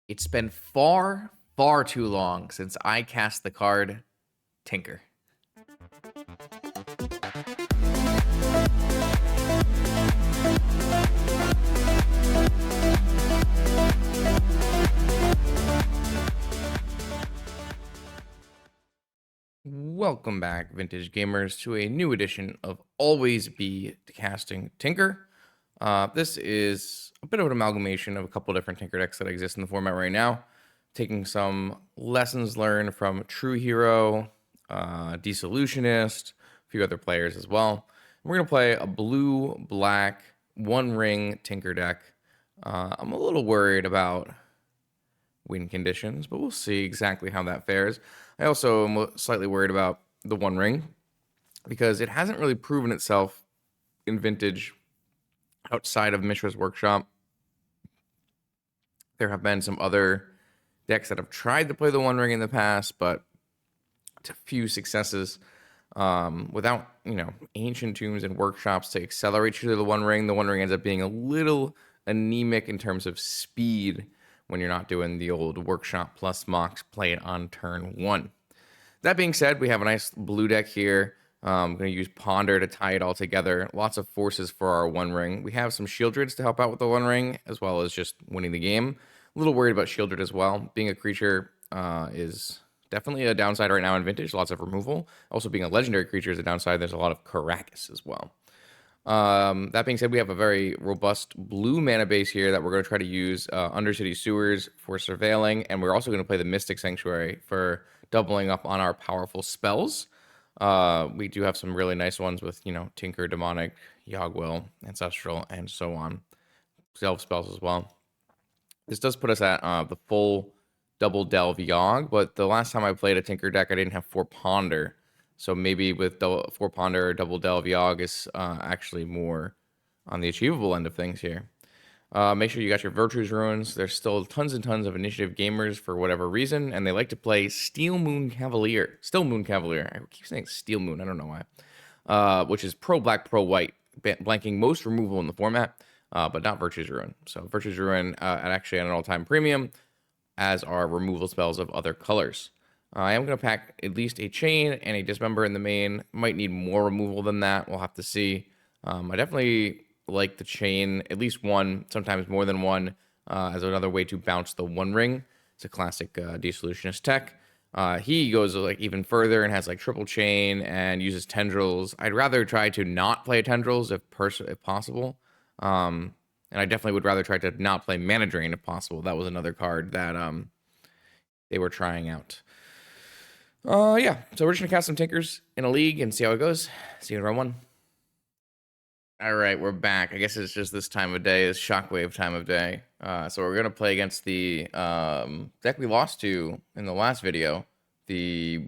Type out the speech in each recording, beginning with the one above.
It's been far, far too long since I cast the card Tinker. Welcome back, vintage gamers, to a new edition of Always Be Casting Tinker. This is a bit of an amalgamation of a couple different Tinker decks that exist in the format right now, taking some lessons learned from True Hero, Dissolutionist, a few other players as well. We're going to play a blue-black one-ring Tinker deck. I'm a little worried about win conditions, but we'll see exactly how that fares. I also am slightly worried about the One Ring because it hasn't really proven itself in Vintage outside of Mishra's Workshop. There have been some other decks that have tried to play the One Ring in the past, but to few successes. Without, Ancient Tombs and Workshops to accelerate you to the One Ring ends up being a little anemic in terms of speed when you're not doing the old Workshop plus Mox, play it on turn one. That being said, we have a nice blue deck here. I'm going to use Ponder to tie it all together. Lots of forces for our One Ring. We have some Shieldreds to help out with the One Ring, as well as just winning the game. A little worried about Shieldred as well. Being a creature is definitely a downside right now in Vintage. Lots of removal. Also, being a legendary creature is a downside. There's a lot of Karakas as well. That being said, we have a very robust blue mana base here that we're going to try to use Undercity Sewers for surveilling, and we're also going to play the Mystic Sanctuary for doubling up on our powerful spells. We do have some really nice ones with, Tinker, Demonic, Yogwill, Ancestral, and so on. Delve spells as well. This does put us at the full double Delve Yogg, but the last time I played a Tinker deck, I didn't have 4 Ponder. So maybe with 4 Ponder or double Delve Yogg is actually more on the achievable end of things here. Make sure you got your Virtue's Ruins. There's still tons and tons of initiative gamers for whatever reason, and they like to play Steel Moon Cavalier. Still Moon Cavalier. I keep saying Steel Moon. I don't know why. Which is pro-black, pro-white, blanking most removal in the format, but not Virtue's Ruin. So Virtue's Ruin actually at an all-time premium, as are removal spells of other colors. I am going to pack at least a Chain and a Dismember in the main. Might need more removal than that. We'll have to see. I definitely like the Chain, at least one, sometimes more than one, as another way to bounce the One Ring. It's a classic Dissolutionist tech. He goes even further and has triple Chain and uses Tendrils. I'd rather try to not play Tendrils if possible. And I definitely would rather try to not play Mana Drain if possible. That was another card that they were trying out. Yeah, so we're just gonna cast some Tinkers in a league and see how it goes. See you in round one. All right, we're back. I guess it's just this time of day, is Shockwave time of day. So we're gonna play against the deck we lost to in the last video, the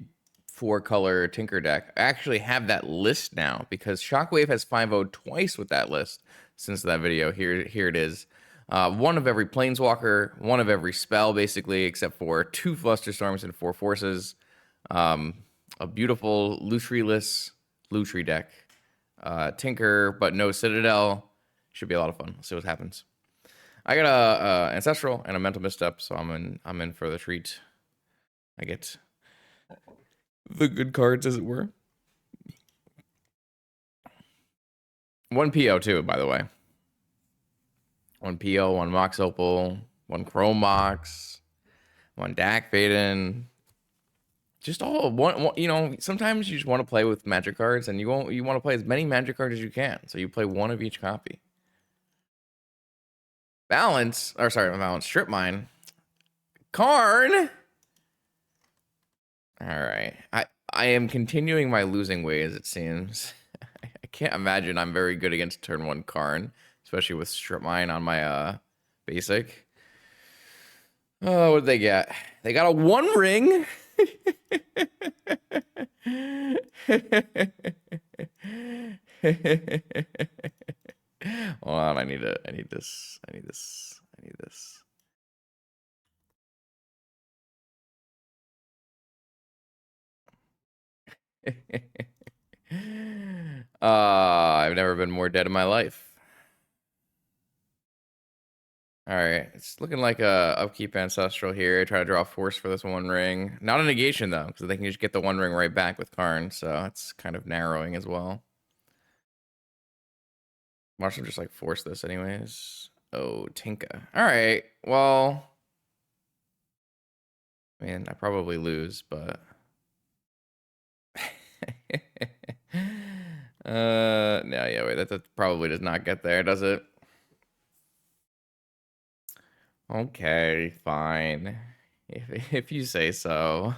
4-color Tinker deck. I actually have that list now because Shockwave has 5-0'd twice with that list since that video. Here it is. One of every Planeswalker, one of every spell, basically, except for 2 Flusterstorms and 4 Forces. A beautiful Lutri-less Lutri deck. Tinker, but no Citadel. Should be a lot of fun. Let's see what happens. I got a Ancestral and a Mental Misstep, so I'm in for the treat. I get the good cards, as it were. 1 PO too, by the way. 1 PO, 1 Mox Opal, 1 Chrome Mox, 1 Dak Faden. Just all one, sometimes you just want to play with Magic cards, and you want to play as many Magic cards as you can. So you play one of each copy. Strip Mine. Karn. All right. I am continuing my losing ways, it seems. I can't imagine I'm very good against turn 1 Karn, especially with Strip Mine on my basic. Oh, what did they get? They got a One Ring. Hold on, I need this. I've never been more dead in my life. All right, it's looking like a upkeep ancestral here. Try to draw force for this one ring. Not a negation though, because they can just get the one ring right back with Karn, so it's kind of narrowing as well. Watch them just like force this anyways. Oh, Tinka. All right, well, man, I probably lose, but no, yeah, wait, that probably does not get there, does it? Okay, fine. If you say so.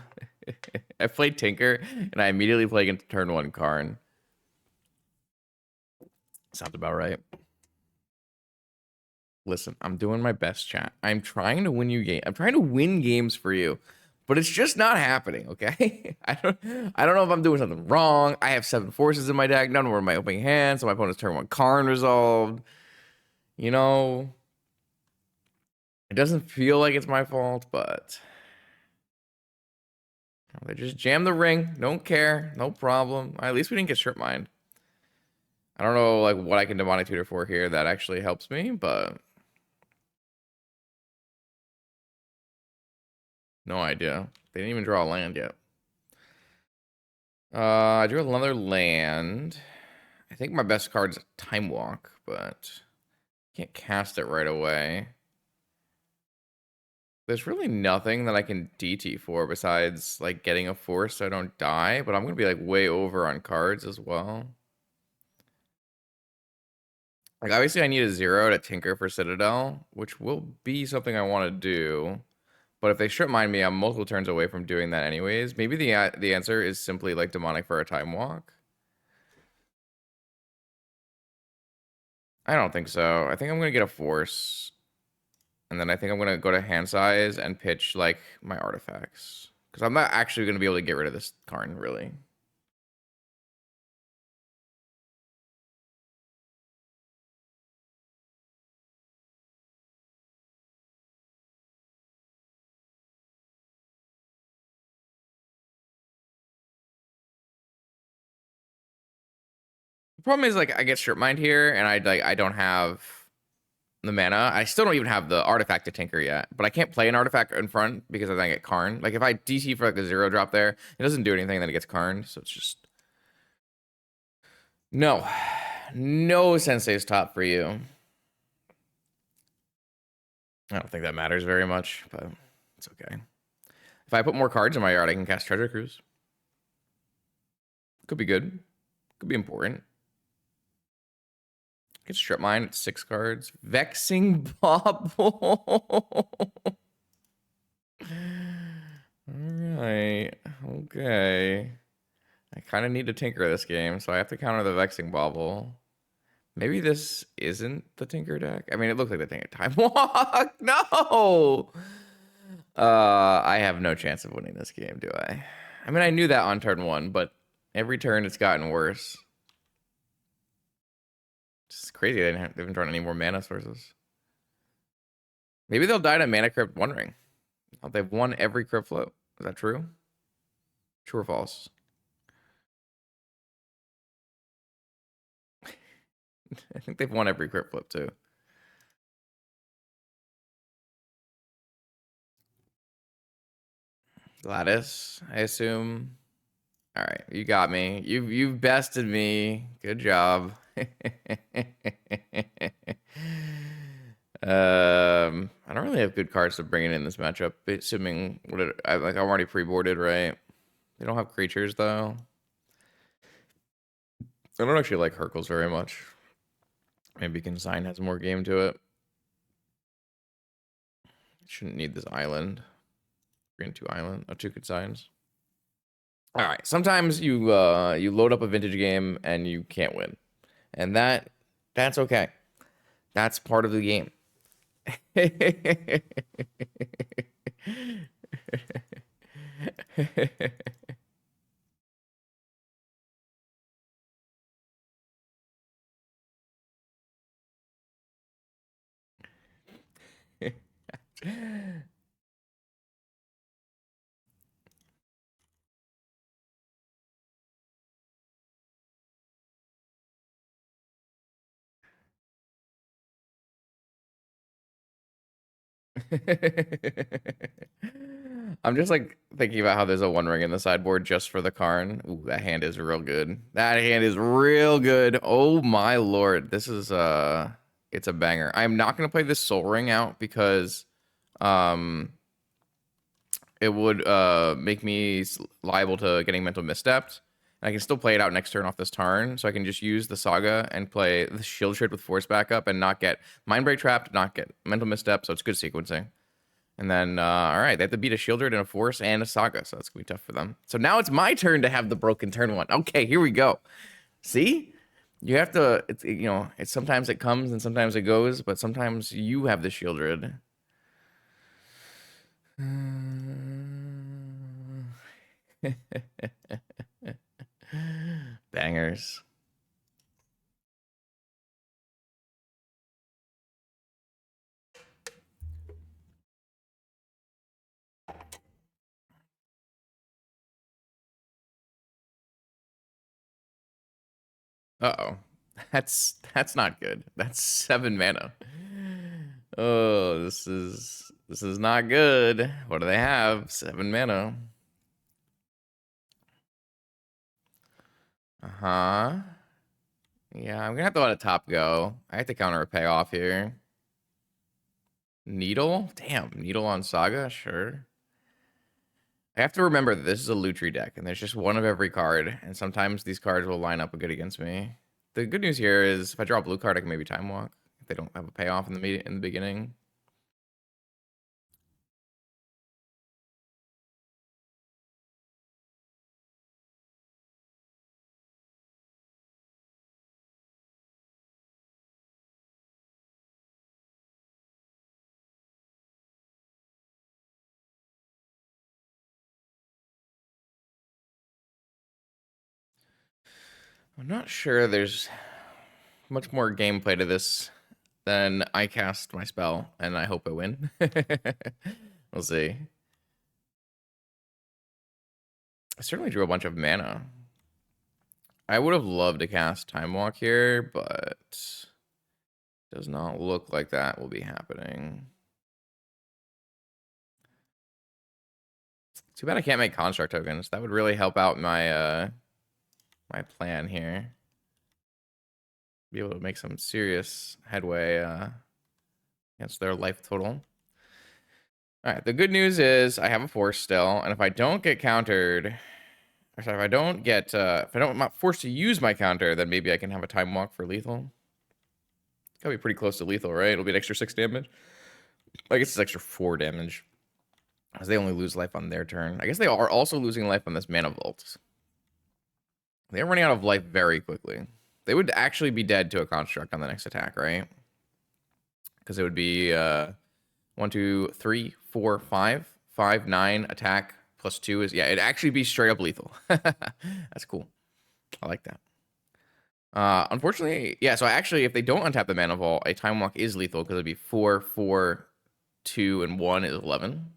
I played Tinker, and I immediately play against turn 1 Karn. Sounds about right. Listen, I'm doing my best, chat. I'm trying to win you game. I'm trying to win games for you, but it's just not happening, okay? I don't know if I'm doing something wrong. I have 7 forces in my deck. None of them are in my opening hand, so my opponent's turn 1 Karn resolved. You know, it doesn't feel like it's my fault, but they just jam the ring. Don't care. No problem. At least we didn't get strip mined. I don't know like what I can demonic tutor for here that actually helps me, but no idea. They didn't even draw a land yet. I drew another land. I think my best card's Time Walk, but can't cast it right away. There's really nothing that I can DT for besides like getting a force so I don't die, but I'm gonna be like way over on cards as well. Like obviously I need a 0 to tinker for Citadel, which will be something I want to do. But if they strip mine me, I'm multiple turns away from doing that anyways. Maybe the answer is simply like demonic for a time walk. I don't think so. I think I'm gonna get a force. And then I think I'm gonna go to hand size and pitch like my artifacts. Because I'm not actually gonna be able to get rid of this Karn, really. The problem is like I get strip mined here and I don't have the mana. I still don't even have the artifact to tinker yet. But I can't play an artifact in front because I then get Karn. Like if I DC for like a 0 drop there, it doesn't do anything, then it gets Karn. So it's just no. No Sensei's top for you. I don't think that matters very much, but it's okay. If I put more cards in my yard, I can cast Treasure Cruise. Could be good. Could be important. Get strip mine. It's 6 cards. Vexing Bauble. Alright. Okay. I kind of need to tinker this game, so I have to counter the Vexing Bauble. Maybe this isn't the Tinker deck. I mean, it looks like the Tinker. Time Walk! No! I have no chance of winning this game, do I? I mean, I knew that on turn 1, but every turn it's gotten worse. It's crazy they haven't drawn any more mana sources. Maybe they'll die to Mana Crypt One Ring. Oh, they've won every Crypt Float. Is that true? True or false? I think they've won every Crypt Flip too. Gladys, I assume. All right, you got me. You've bested me. Good job. I don't really have good cards to bring in this matchup. Assuming I'm already pre-boarded, right? They don't have creatures though. I don't actually like Hercules very much. Maybe Consign has more game to it. Shouldn't need this island. Green 2 island. Oh, 2 Consigns. All right. Sometimes you you load up a vintage game and you can't win, and that's okay. That's part of the game. I'm just like thinking about how there's a one ring in the sideboard just for the Karn. Ooh, that hand is real good. That hand is real good. Oh my lord. This is it's a banger. I'm not gonna play this Soul Ring out because it would make me liable to getting mental missteps. And I can still play it out next turn off this turn, so I can just use the Saga and play the Shield Shred with Force backup and not get Mind Break trapped, not get mental misstep, so it's good sequencing. And then, all right, they have to beat a Shieldred and a Force and a Saga, so that's going to be tough for them. So now it's my turn to have the broken turn one. Okay, here we go. See? You have to, it's, you know, it's sometimes it comes and sometimes it goes, but sometimes you have the Shieldred. Bangers. Uh-oh. That's not good. That's 7 mana. Oh, this is not good. What do they have? 7 mana. Uh-huh. Yeah, I'm gonna have to let a top go. I have to counter a payoff here. Needle? Damn, Needle on Saga? Sure. I have to remember that this is a Lutri deck, and there's just one of every card, and sometimes these cards will line up good against me. The good news here is if I draw a blue card, I can maybe Time Walk if they don't have a payoff in the beginning. I'm not sure there's much more gameplay to this than I cast my spell and I hope I win. We'll see. I certainly drew a bunch of mana. I would have loved to cast Time Walk here, but does not look like that will be happening. Too bad I can't make construct tokens. That would really help out my my plan here. Be able to make some serious headway against their life total. All right, the good news is I have a force still, and if I don't get countered, or sorry, if I don't get I'm not forced to use my counter, then maybe I can have a Time Walk for lethal. It's gotta be pretty close to lethal, right? It'll be an extra 6 damage. I guess it's extra 4 damage. Because they only lose life on their turn. I guess they are also losing life on this Mana Vault. They're running out of life very quickly. They would actually be dead to a construct on the next attack, right? Because it would be 1, 2, 3, 4, 5. 5, 9 attack plus 2 is, yeah, it'd actually be straight up lethal. That's cool. I like that. Unfortunately, yeah, so actually, if they don't untap the Mana Vault, a Time Walk is lethal because it'd be 4, 4, 2, and 1 is 11.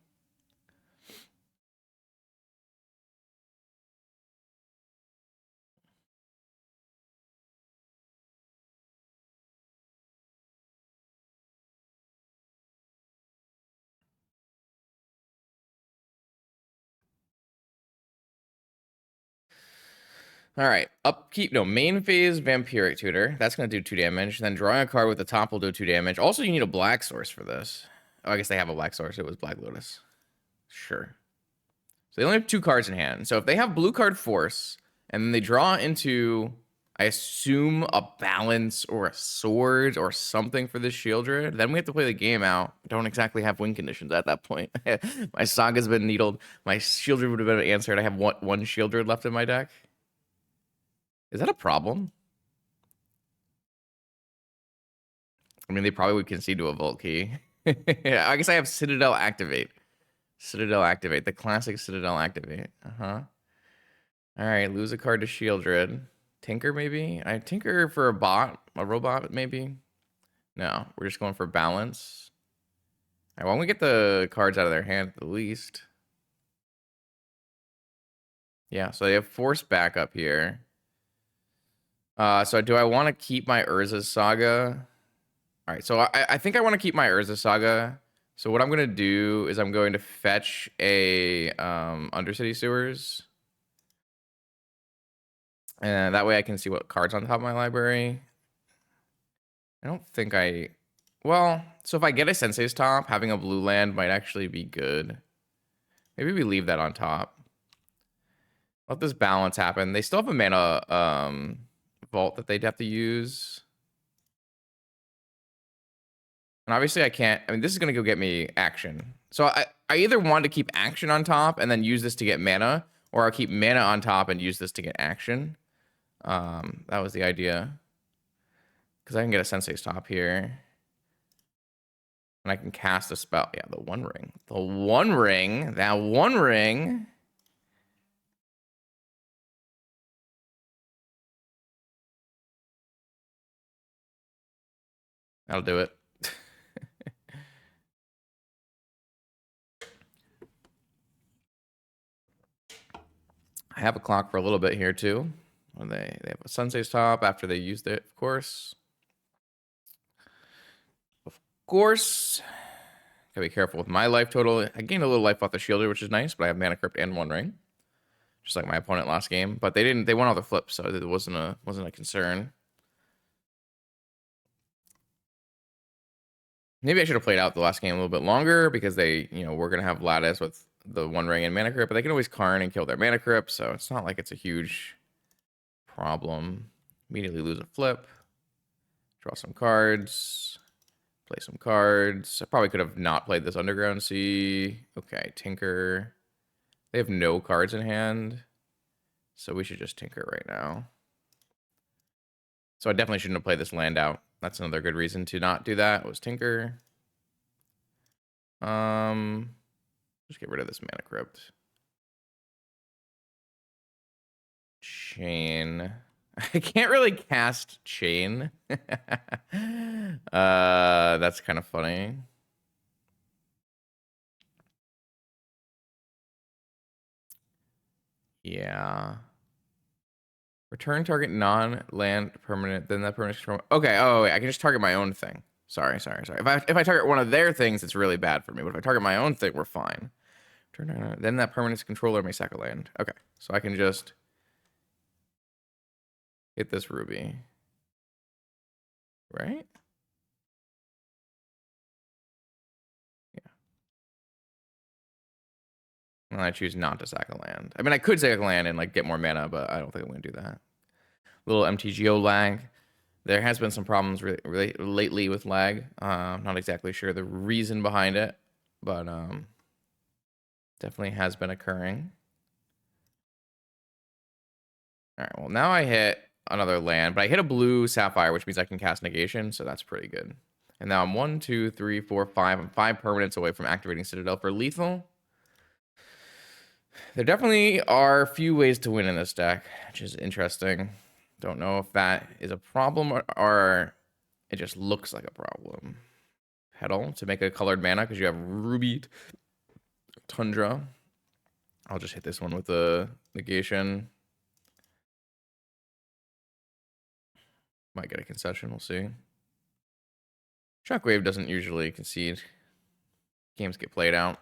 All right, upkeep, no, main phase Vampiric Tutor. That's going to do 2 damage. Then drawing a card with the top will do 2 damage. Also, you need a black source for this. Oh, I guess they have a black source. It was Black Lotus. Sure. So they only have 2 cards in hand. So if they have blue card Force, and then they draw into, I assume, a Balance or a Sword or something for this Shieldred, then we have to play the game out. I don't exactly have win conditions at that point. My Saga's been needled. My Shieldred would have been answered. I have one Shieldred left in my deck. Is that a problem? I mean, they probably would concede to a Vault Key. Yeah, I guess I have Citadel Activate. Citadel Activate. The classic Citadel Activate. Uh-huh. All right, lose a card to Shieldred. Tinker, maybe? I Tinker for a robot, maybe? No, we're just going for balance. All right, why don't we get the cards out of their hand at the least? Yeah, so they have Force backup here. So do I want to keep my Urza's Saga? All right, so I think I want to keep my Urza Saga So what I'm going to do is I'm going to fetch a Undercity Sewers. And that way I can see what cards on top of my library. I don't think I... Well, so if I get a Sensei's Top, having a blue land might actually be good. Maybe we leave that on top. Let this balance happen. They still have a mana vault that they'd have to use. And obviously I can't... I mean, this is going to go get me action. So I either want to keep action on top and then use this to get mana, or I'll keep mana on top and use this to get action. That was the idea. Because I can get a Sensei's Top here. And I can cast a spell. Yeah, the One Ring. The One Ring. That One Ring. That'll do it. I have a clock for a little bit here too. When they have a Sensei's Top after they used it, of course. Of course. Gotta be careful with my life total. I gained a little life off the shielder, which is nice, but I have Mana Crypt and One Ring. Just like my opponent last game. But they won all the flips, so it wasn't a concern. Maybe I should have played out the last game a little bit longer because they, were gonna have Lattice with the One Ring and Mana Crypt, but they can always Karn and kill their Mana Crypt, so it's not like it's a huge problem. Immediately lose a flip. Draw some cards. Play some cards. I probably could have not played this Underground Sea. Okay, Tinker. They have no cards in hand, so we should just Tinker right now. So I definitely shouldn't have played this land out. That's another good reason to not do that, was Tinker. Just get rid of this Mana Crypt. Chain. I can't really cast Chain. That's kind of funny. Yeah. Return target non-land permanent, then that permanent control. Okay, oh, wait, I can just target my own thing. Sorry. If I target one of their things, it's really bad for me. But if I target my own thing, we're fine. Then that permanent controller may sack a land. Okay, so I can just hit this Ruby. Right? Yeah. And I choose not to sack a land. I mean, I could sack a land and get more mana, but I don't think I'm going to do that. Little MTGO lag. There has been some problems lately with lag. I'm not exactly sure the reason behind it, but definitely has been occurring. All right, well, now I hit another land, but I hit a blue Sapphire, which means I can cast Negation, so that's pretty good. And now I'm 1, 2, 3, 4, 5. I'm 5 permanents away from activating Citadel for lethal. There definitely are a few ways to win in this deck, which is interesting. Don't know if that is a problem or it just looks like a problem. Petal to make a colored mana because you have Ruby Tundra. I'll just hit this one with the Negation. Might get a concession, we'll see. Shockwave doesn't usually concede. Games get played out.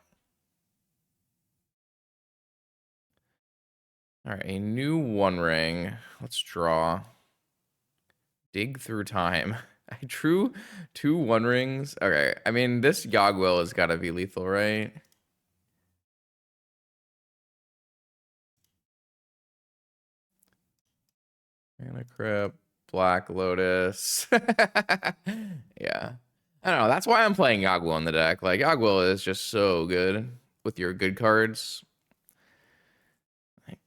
All right, a new One Ring. Let's draw. Dig through time. I drew 2 One Rings. Okay, I mean, this Yogwill has got to be lethal, right? Mana Crypt, Black Lotus. Yeah. I don't know. That's why I'm playing Yogwill in the deck. Yogwill is just so good with your good cards.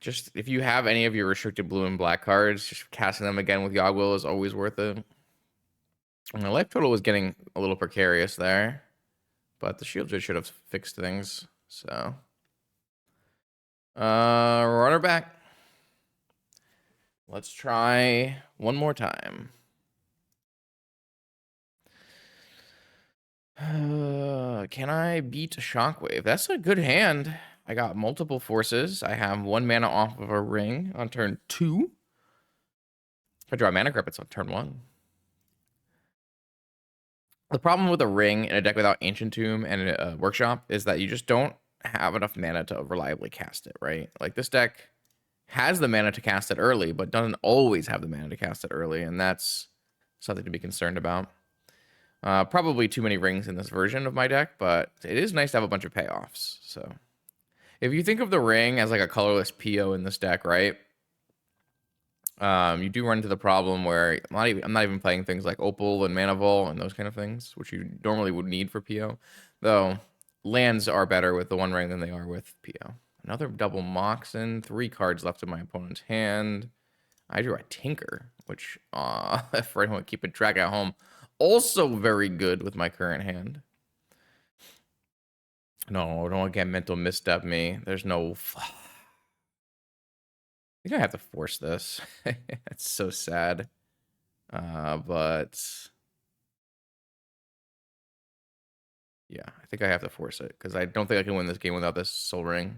Just if you have any of your restricted blue and black cards, just casting them again with Yogwill is always worth it. My life total was getting a little precarious there, but the shield should have fixed things. So, runner back. Let's try one more time. Can I beat Shockwave? That's a good hand. I got multiple forces. I have 1 mana off of a ring on turn 2. If I draw Mana Crypt, it's on turn 1. The problem with a ring in a deck without Ancient Tomb and a Workshop is that you just don't have enough mana to reliably cast it, right? Like this deck has the mana to cast it early, but doesn't always have the mana to cast it early, and that's something to be concerned about. Probably too many rings in this version of my deck, but it is nice to have a bunch of payoffs. So if you think of the ring as like a colorless PO in this deck, right? You do run into the problem where I'm not even playing things like Opal and Manavol and those kind of things, which you normally would need for PO. Though lands are better with the One Ring than they are with PO. Another double Moxen, 3 cards left in my opponent's hand. I drew a Tinker, which, if I don't keep a track at home, also very good with my current hand. No, don't get mental misstep me. There's no... I think I have to force this. It's so sad. But... yeah, I think I have to force it, because I don't think I can win this game without this Soul Ring.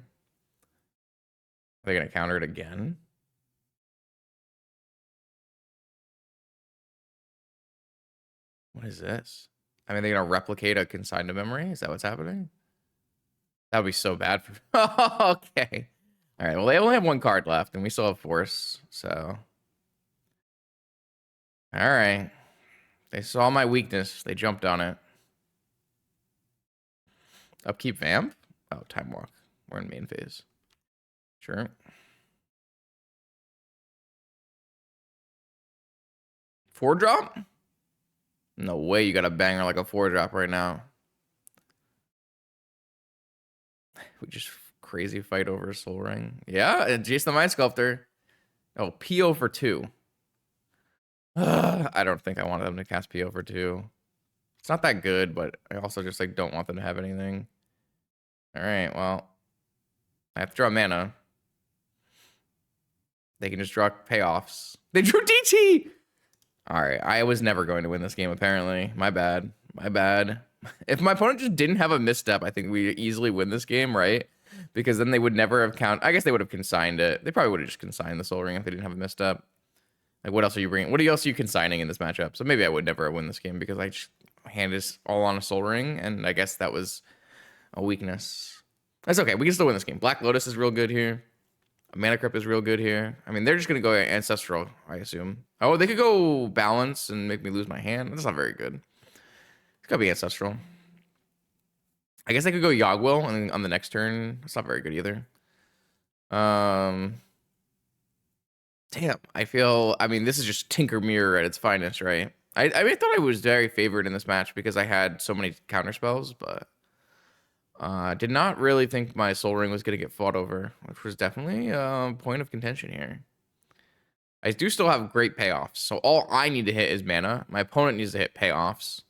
Are they going to counter it again? What is this? I mean, they're going to replicate a consigned memory? Is that what's happening? That would be so bad for... okay. All right, well, they only have 1 card left, and we still have Force, so... all right. They saw my weakness. They jumped on it. Upkeep Vamp? Oh, Time Walk. We're in main phase. Sure. Four drop? No way you got a banger like a 4-drop right now. We just crazy fight over a Soul Ring. Yeah, and Jason the Mind Sculptor. Oh, PO for 2. I don't think I want them to cast PO for 2. It's not that good, but I also just like don't want them to have anything. All right, well, I have to draw mana. They can just draw payoffs. They drew DT! All right, I was never going to win this game, apparently. My bad. My bad. If my opponent just didn't have a misstep, I think we'd easily win this game, right? Because then they would never have I guess they would have consigned it. They probably would have just consigned the Soul Ring if they didn't have a misstep. Like, what else are you bringing? What else are you consigning in this matchup? So maybe I would never win this game because my hand is all on a Soul Ring, and I guess that was a weakness. That's okay. We can still win this game. Black Lotus is real good here. Mana Crypt is real good here. I mean, they're just going to go Ancestral, I assume. Oh, they could go Balance and make me lose my hand. That's not very good. It's got to be Ancestral. I guess I could go Yogwill and on the next turn. That's not very good either. Damn, I mean, this is just Tinker Mirror at its finest, right? I mean, I thought I was very favored in this match because I had so many counter spells, but did not really think my Soul Ring was going to get fought over, which was definitely a point of contention here. I do still have great payoffs, so all I need to hit is mana. My opponent needs to hit payoffs.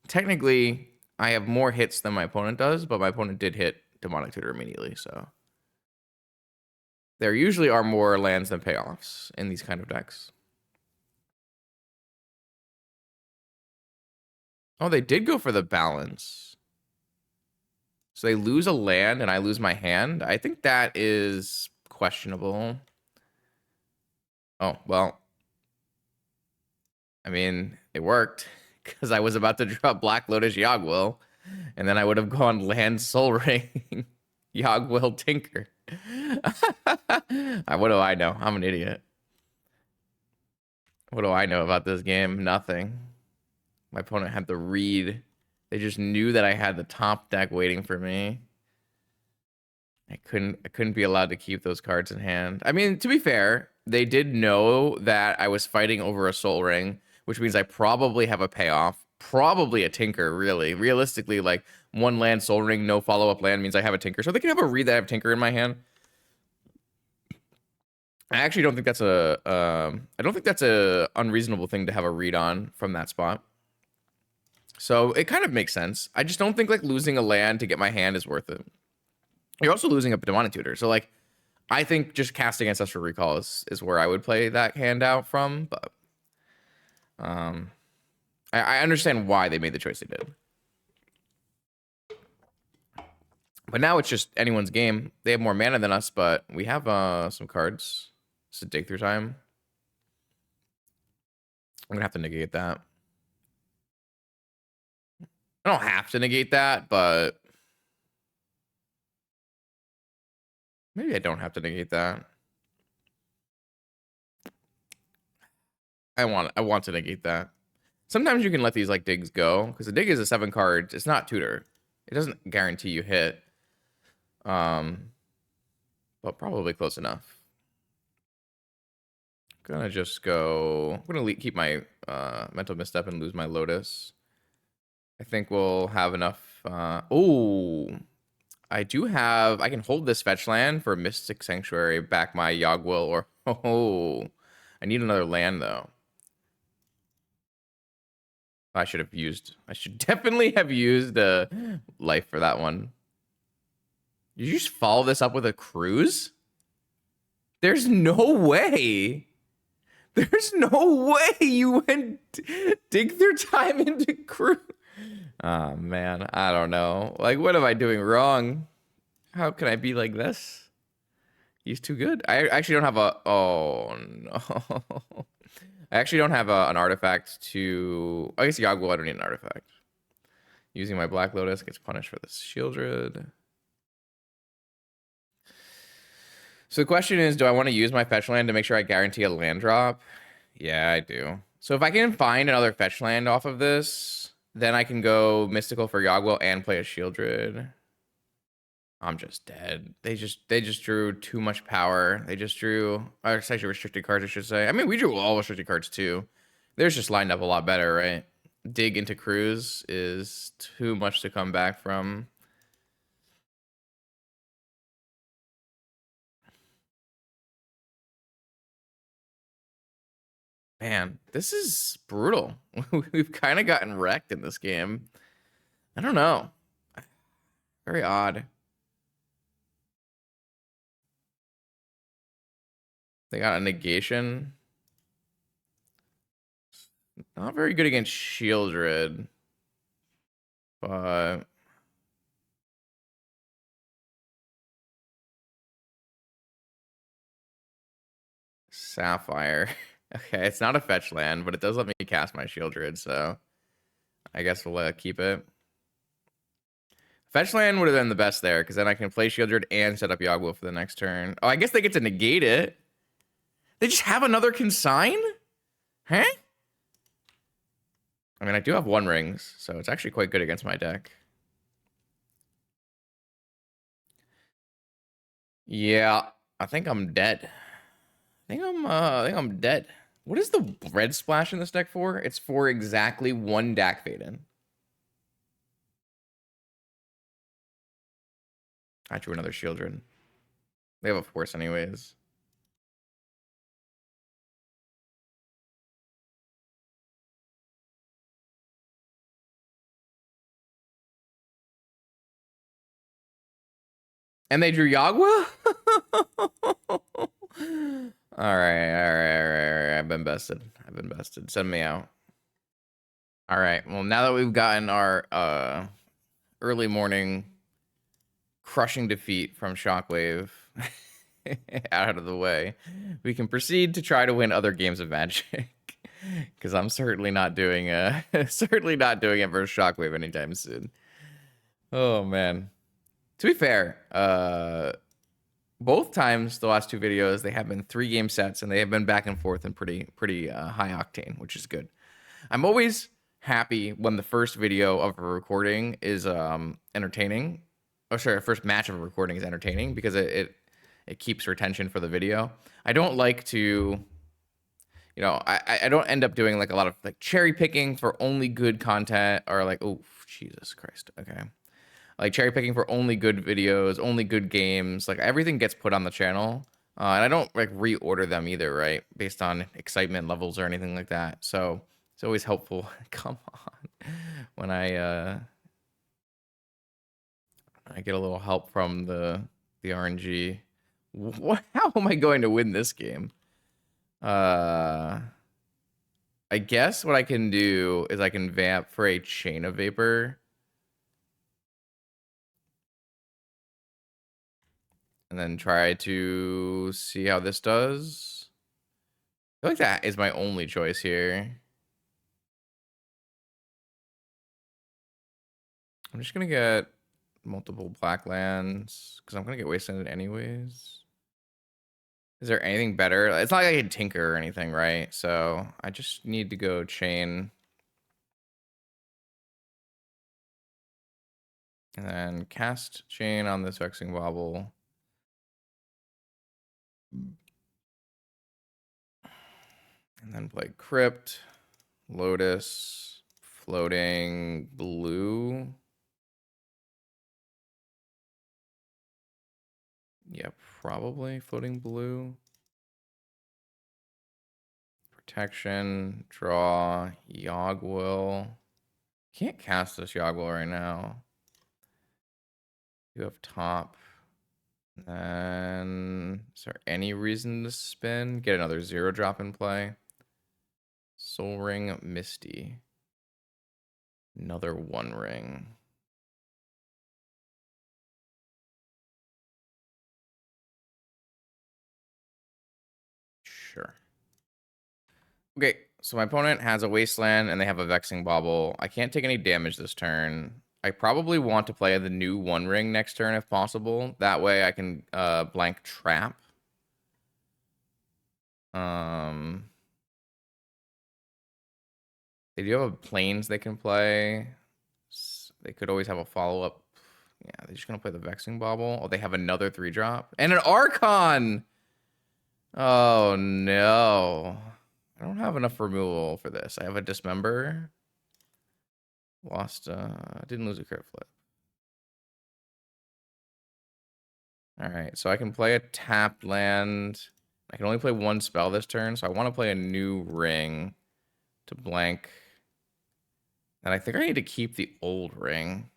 Technically, I have more hits than my opponent does, but my opponent did hit Demonic Tutor immediately, so... there usually are more lands than payoffs in these kind of decks. Oh, they did go for the balance. So they lose a land and I lose my hand. I think that is questionable. Oh, well. I mean, it worked because I was about to draw Black Lotus Yogwill, and then I would have gone land Soul Ring, Yogwill Tinker. What do I know? I'm an idiot. What do I know about this game? Nothing. My opponent had the read. They just knew that I had the top deck waiting for me. I couldn't be allowed to keep those cards in hand. I mean, to be fair, they did know that I was fighting over a Soul Ring, which means I probably have a payoff. Probably a Tinker, really. Realistically, like 1 land Soul Ring, no follow-up land means I have a Tinker. So they can have a read that I have Tinker in my hand. I actually don't think that's a unreasonable thing to have a read on from that spot. So it kind of makes sense. I just don't think like losing a land to get my hand is worth it. You're also losing a Demonic Tutor. So like, I think just casting Ancestral Recall is where I would play that hand out from. But I understand why they made the choice they did. But now it's just anyone's game. They have more mana than us, but we have some cards. It's a dig through time. I'm gonna have to negate that. I don't have to negate that, but maybe I don't have to negate that. I want to negate that. Sometimes you can let these like digs go because the dig is a 7 card. It's not tutor. It doesn't guarantee you hit. But probably close enough. Gonna just go. I'm gonna keep my mental misstep and lose my Lotus. I think we'll have enough. Oh, I do have. I can hold this fetch land for Mystic Sanctuary, back my Yogwill, or oh, I need another land though. I should definitely have used life for that one. Did you just follow this up with a cruise? There's no way. There's no way you went dig through time into cruise. Oh man, I don't know. Like, what am I doing wrong? How can I be like this? He's too good. I actually don't have a. Oh no. I actually don't have an artifact to. I guess Yogwill, I don't need an artifact. Using my Black Lotus gets punished for this Shieldred. So the question is, do I want to use my fetch land to make sure I guarantee a land drop? Yeah, I do. So if I can find another fetch land off of this, then I can go Mystical for Yogwill and play a Shieldred. I'm just dead. They just drew too much power. They just drew, or it's actually restricted cards, I should say. I mean, we drew all restricted cards too. Theirs just lined up a lot better, right? Dig into Cruise is too much to come back from. Man, this is brutal. We've kind of gotten wrecked in this game. I don't know. Very odd. They got a negation. Not very good against Shieldred. But Sapphire. Okay, it's not a fetch land, but it does let me cast my Shieldred, so I guess we'll keep it. Fetch land would have been the best there, because then I can play Shieldred and set up Yogwill for the next turn. Oh, I guess they get to negate it. They just have another consign? Huh? I mean, I do have 1 rings, so it's actually quite good against my deck. Yeah, I think I'm dead. I think I'm dead. What is the red splash in this deck for? It's for exactly 1 Dak Faden. I drew another Shieldred. They have a force anyways. And they drew Yagua? All right. I've been bested. Send me out. All right. Well, now that we've gotten our early morning crushing defeat from Shockwave out of the way, we can proceed to try to win other games of Magic. Because I'm certainly not doing it versus Shockwave anytime soon. Oh man. To be fair, both times the last 2 videos they have been 3-game sets and they have been back and forth and pretty high octane, which is good. I'm always happy when the first video of a recording is entertaining. Oh, sorry, first match of a recording is entertaining because it keeps retention for the video. I don't like to, you know, I don't end up doing like a lot of like cherry picking for only good content or like, oh Jesus Christ, okay. Like cherry picking for only good videos, only good games. Like everything gets put on the channel, and I don't like reorder them either, right? Based on excitement levels or anything like that. So it's always helpful. Come on, when I get a little help from the RNG. What? How am I going to win this game? I guess what I can do is I can vamp for a Chain of Vapor. And then try to see how this does. I feel like that is my only choice here. I'm just gonna get multiple black lands because I'm gonna get wastelanded anyways. Is there anything better? It's not like I can tinker or anything, right? So I just need to go chain. And then cast chain on this Vexing Bobble. And then play Crypt, Lotus, floating blue. Yeah, probably floating blue. Protection, draw, Yogwill. Can't cast this Yogwill right now. You have top. And is there any reason to spin? Get another 0-drop in play. Soul Ring, Misty. Another 1 ring. Sure. Okay, so my opponent has a Wasteland and they have a Vexing Bauble. I can't take any damage this turn. I probably want to play the new 1 ring next turn if possible. That way I can blank Trap. They do have planes they can play. They could always have a follow-up. Yeah, they're just going to play the Vexing Bauble. Oh, they have another 3-drop. And an Archon! Oh, no. I don't have enough removal for this. I have a Dismember. Lost, didn't lose a crit flip. Alright, so I can play a tapped land. I can only play 1 spell this turn, so I want to play a new ring to blank. And I think I need to keep the old ring.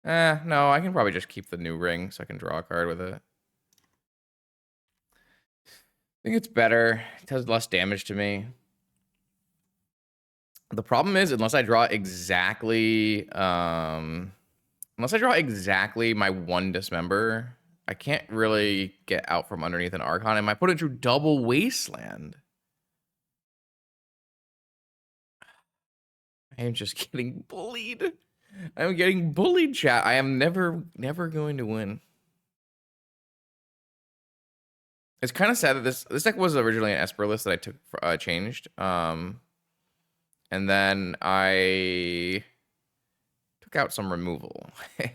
No, I can probably just keep the new ring so I can draw a card with it. I think it's better. It does less damage to me. The problem is, unless I draw exactly my 1 Dismember, I can't really get out from underneath an Archon, and my opponent drew double Wasteland. I am just getting bullied. I'm getting bullied, chat. I am never going to win. It's kind of sad that this deck was originally an Esper list that I took changed. And then I took out some removal. And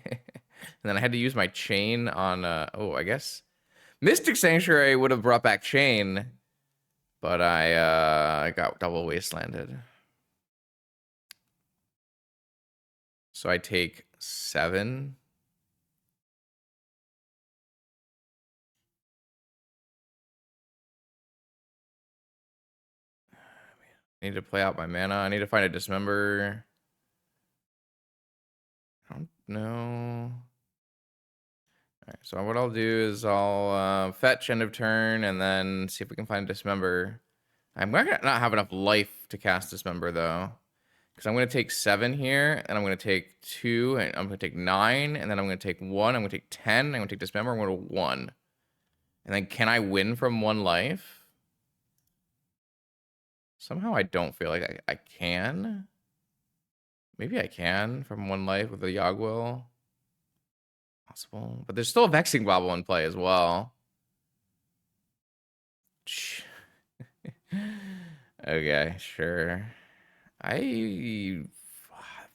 then I had to use my chain on I guess Mystic Sanctuary would have brought back chain, but I got double wastelanded. So I take 7. I need to play out my mana. I need to find a Dismember. I don't know. Alright, so what I'll do is I'll fetch end of turn and then see if we can find a Dismember. I'm gonna not have enough life to cast Dismember though. Because I'm gonna take 7 here, and I'm gonna take 2, and I'm gonna take 9, and then I'm gonna take 1, I'm gonna take 10, I'm gonna take Dismember, I'm gonna 1. And then can I win from 1 life? Somehow I don't feel like I can. Maybe I can from 1 life with a Yogwill. Possible. But there's still a Vexing Bobble in play as well. Okay, sure.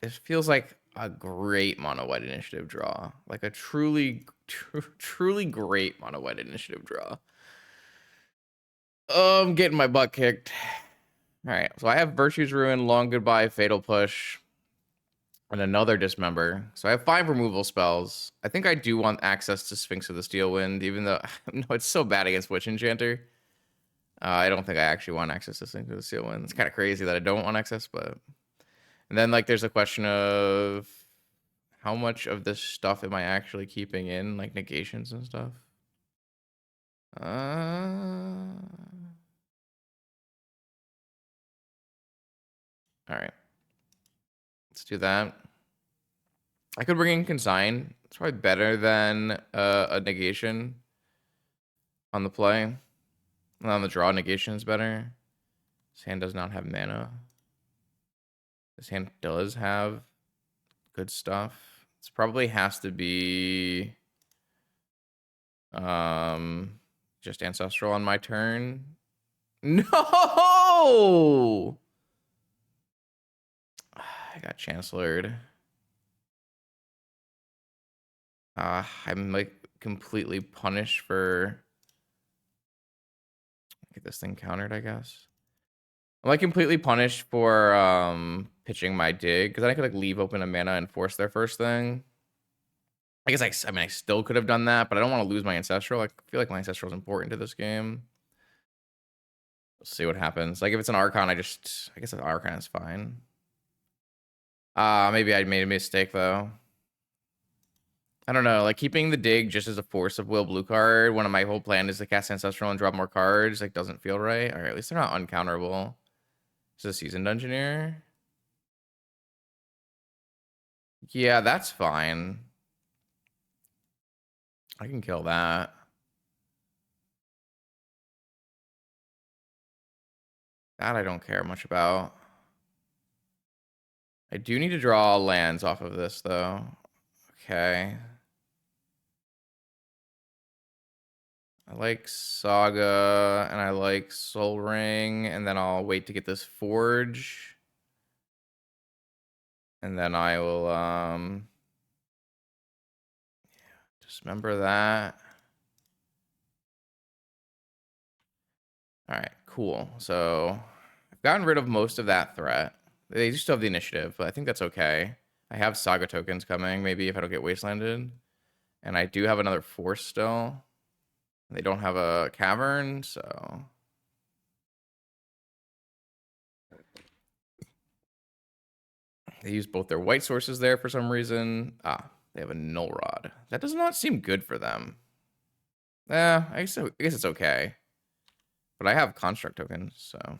This feels like a great mono white initiative draw. Like a truly great mono white initiative draw. Oh, I'm getting my butt kicked. All right, so I have Virtue's Ruin, Long Goodbye, Fatal Push, and another Dismember. So I have 5 removal spells. I think I do want access to Sphinx of the Steel Wind, even though no, it's so bad against Witch Enchanter. I don't think I actually want access to Sphinx of the Steel Wind. It's kind of crazy that I don't want access, but... And then, like, there's a question of how much of this stuff am I actually keeping in, like, negations and stuff? Alright. Let's do that. I could bring in Consign. It's probably better than a negation on the play. And on the draw, negation is better. This hand does not have mana. This hand does have Good stuff. This probably has to be just Ancestral on my turn. No! I got Chancellored. I'm like completely punished for get this thing countered, I guess. I'm like completely punished for pitching my dig because then I could like leave open a mana and force their first thing. I guess I mean I still could have done that, but I don't want to lose my Ancestral. I feel like my Ancestral is important to this game. We'll see what happens. Like if it's an Archon, I guess an Archon is fine. Maybe I made a mistake though. I don't know, like keeping the dig just as a force of will blue card when my whole plan is to cast Ancestral and drop more cards, like doesn't feel right. Or at least they're not uncounterable. Is a Seasoned Engineer? Yeah, that's fine. I can kill that. That I don't care much about. I do need to draw lands off of this, though. Okay. I like Saga, and I like Soul Ring, and then I'll wait to get this Forge. And then I will, dismember that. All right, cool. So I've gotten rid of most of that threat. They still have the initiative, but I think that's okay. I have Saga tokens coming, maybe if I don't get Wastelanded. And I do have another Force still. They don't have a Cavern, so... They use both their white sources there for some reason. They have a Null Rod. That does not seem good for them. I guess it's okay. But I have Construct tokens, so... Am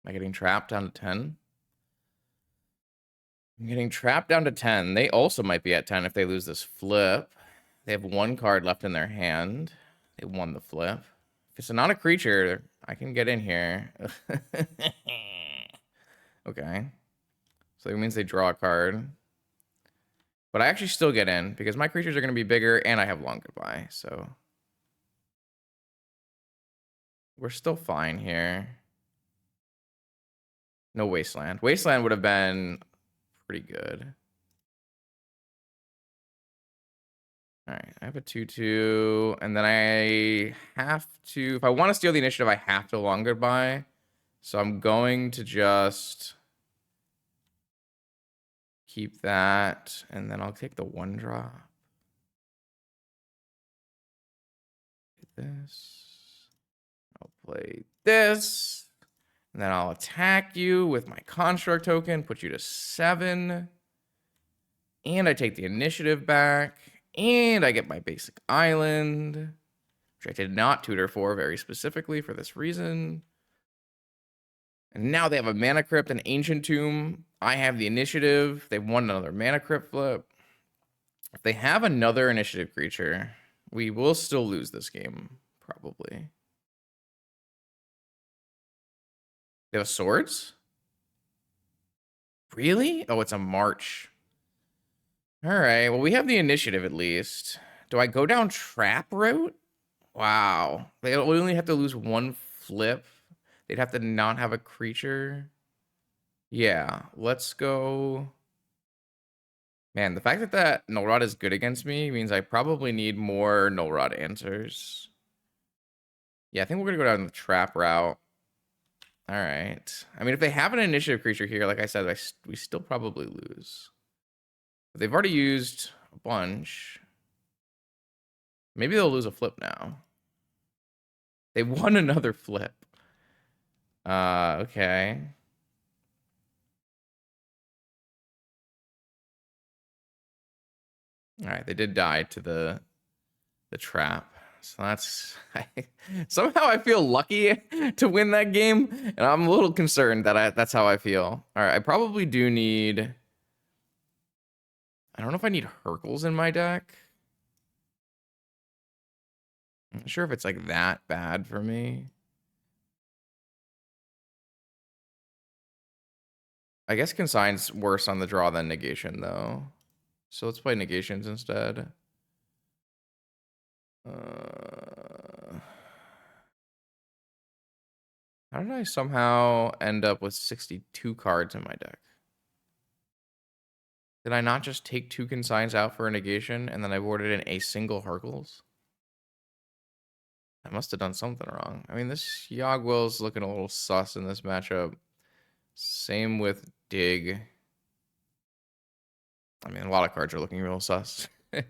I getting trapped down to 10? I'm getting trapped down to 10. They also might be at 10 if they lose this flip. They have one card left in their hand. They won the flip. If it's not a creature, I can get in here. Okay. So that means they draw a card. But I actually still get in because my creatures are going to be bigger and I have long goodbye. So we're still fine here. No Wasteland. Wasteland would have been pretty good. All right, I have a 2/2, and then I have to, if I want to steal the initiative, I have to long goodbye. So I'm going to just keep that, and then I'll take the 1-drop. This. I'll play this, and then I'll attack you with my Construct token, put you to 7, and I take the initiative back. And I get my basic island, which I did not tutor for very specifically for this reason. And now they have a Mana Crypt and Ancient Tomb. I have the initiative. They've won another Mana Crypt flip. If they have another initiative creature, we will still lose this game, probably. They have swords? Really? Oh, it's a march. All right, well, we have the initiative at least. Do I go down trap route? Wow. They only have to lose one flip. They'd have to not have a creature. Yeah, let's go. Man, the fact that that Null Rod is good against me means I probably need more Null Rod answers. Yeah, I think we're going to go down the trap route. All right. I mean, if they have an initiative creature here, like I said, we still probably lose. But they've already used a bunch. Maybe they'll lose a flip now. They won another flip. Okay. All right, they did die to the trap. So that's somehow I feel lucky to win that game, and I'm a little concerned that that's how I feel. All right, I probably do need. I don't know if I need Hercules in my deck. I'm not sure if it's like that bad for me. I guess Consign's worse on the draw than Negation, though. So let's play Negations instead. How did I somehow end up with 62 cards in my deck? Did I not just take 2 Consigns out for a Negation, and then I boarded in a single Hurkles? I must have done something wrong. I mean, this Yogwell's looking a little sus in this matchup. Same with Dig. I mean, a lot of cards are looking real sus. I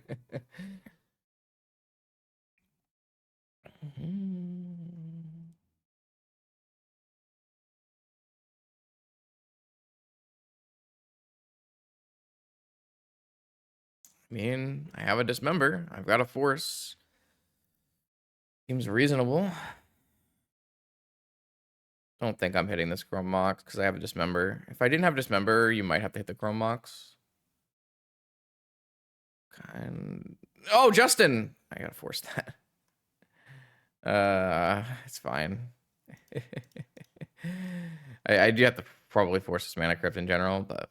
mean, I have a Dismember. I've got a Force. Seems reasonable. Don't think I'm hitting this Chrome Mox because I have a Dismember. If I didn't have Dismember, you might have to hit the Chrome Mox. Oh, Justin! I gotta force that. It's fine. I do have to probably force this Mana Crypt in general, but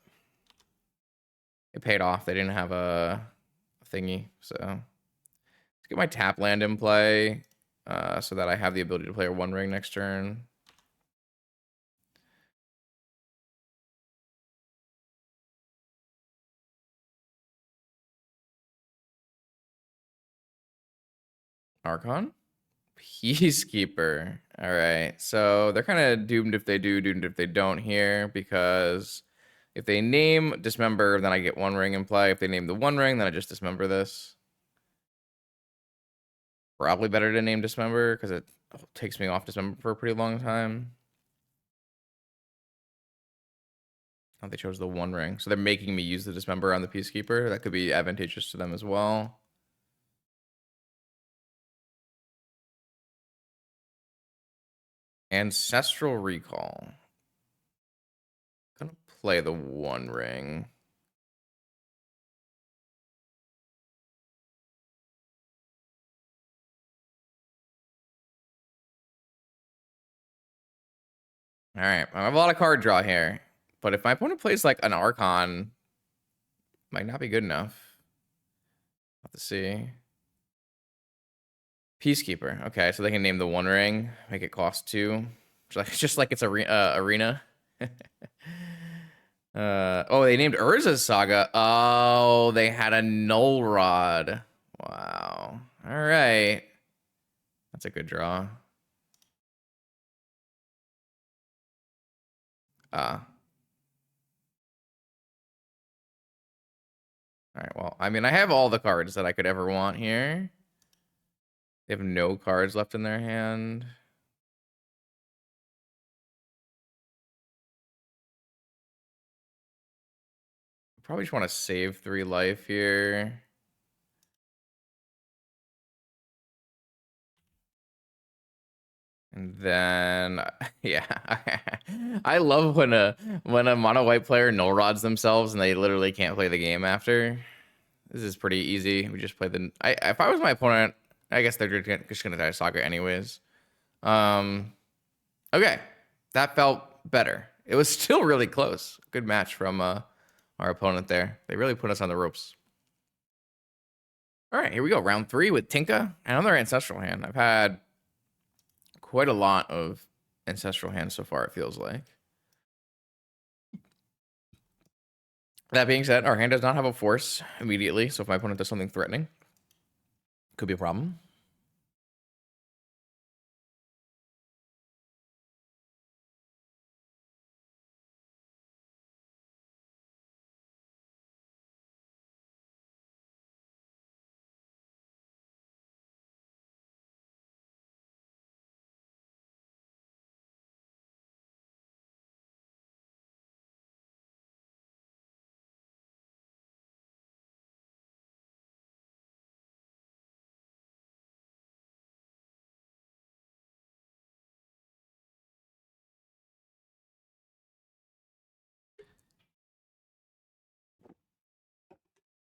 it paid off. They didn't have a thingy, so let's get my tap land in play, so that I have the ability to play a One Ring next turn. Archon? Peacekeeper. All right. So they're kind of doomed if they do, doomed if they don't here, because if they name Dismember, then I get One Ring in play. If they name the One Ring, then I just Dismember this. Probably better to name Dismember because it takes me off Dismember for a pretty long time. Oh, they chose the One Ring. So they're making me use the Dismember on the Peacekeeper. That could be advantageous to them as well. Ancestral Recall. Gonna play the One Ring. All right, I have a lot of card draw here, but if my opponent plays like an Archon, might not be good enough. Have to see. Peacekeeper. Okay, so they can name the One Ring, make it cost 2, just like it's arena. Oh, they named Urza's Saga. Oh, they had a Null Rod. Wow. All right, that's a good draw. All right, well, I mean, I have all the cards that I could ever want here. They have no cards left in their hand. Probably just want to save 3 life here. And then, yeah, I love when a mono white player null rods themselves and they literally can't play the game after. This is pretty easy. We just play the. If I was my opponent, I guess they're just gonna die Saga anyways. Okay, that felt better. It was still really close. Good match from our opponent there. They really put us on the ropes. All right, here we go. Round 3 with Tinka. Another ancestral hand. I've had quite a lot of ancestral hands so far, it feels like. That being said, our hand does not have a force immediately, so if my opponent does something threatening, could be a problem.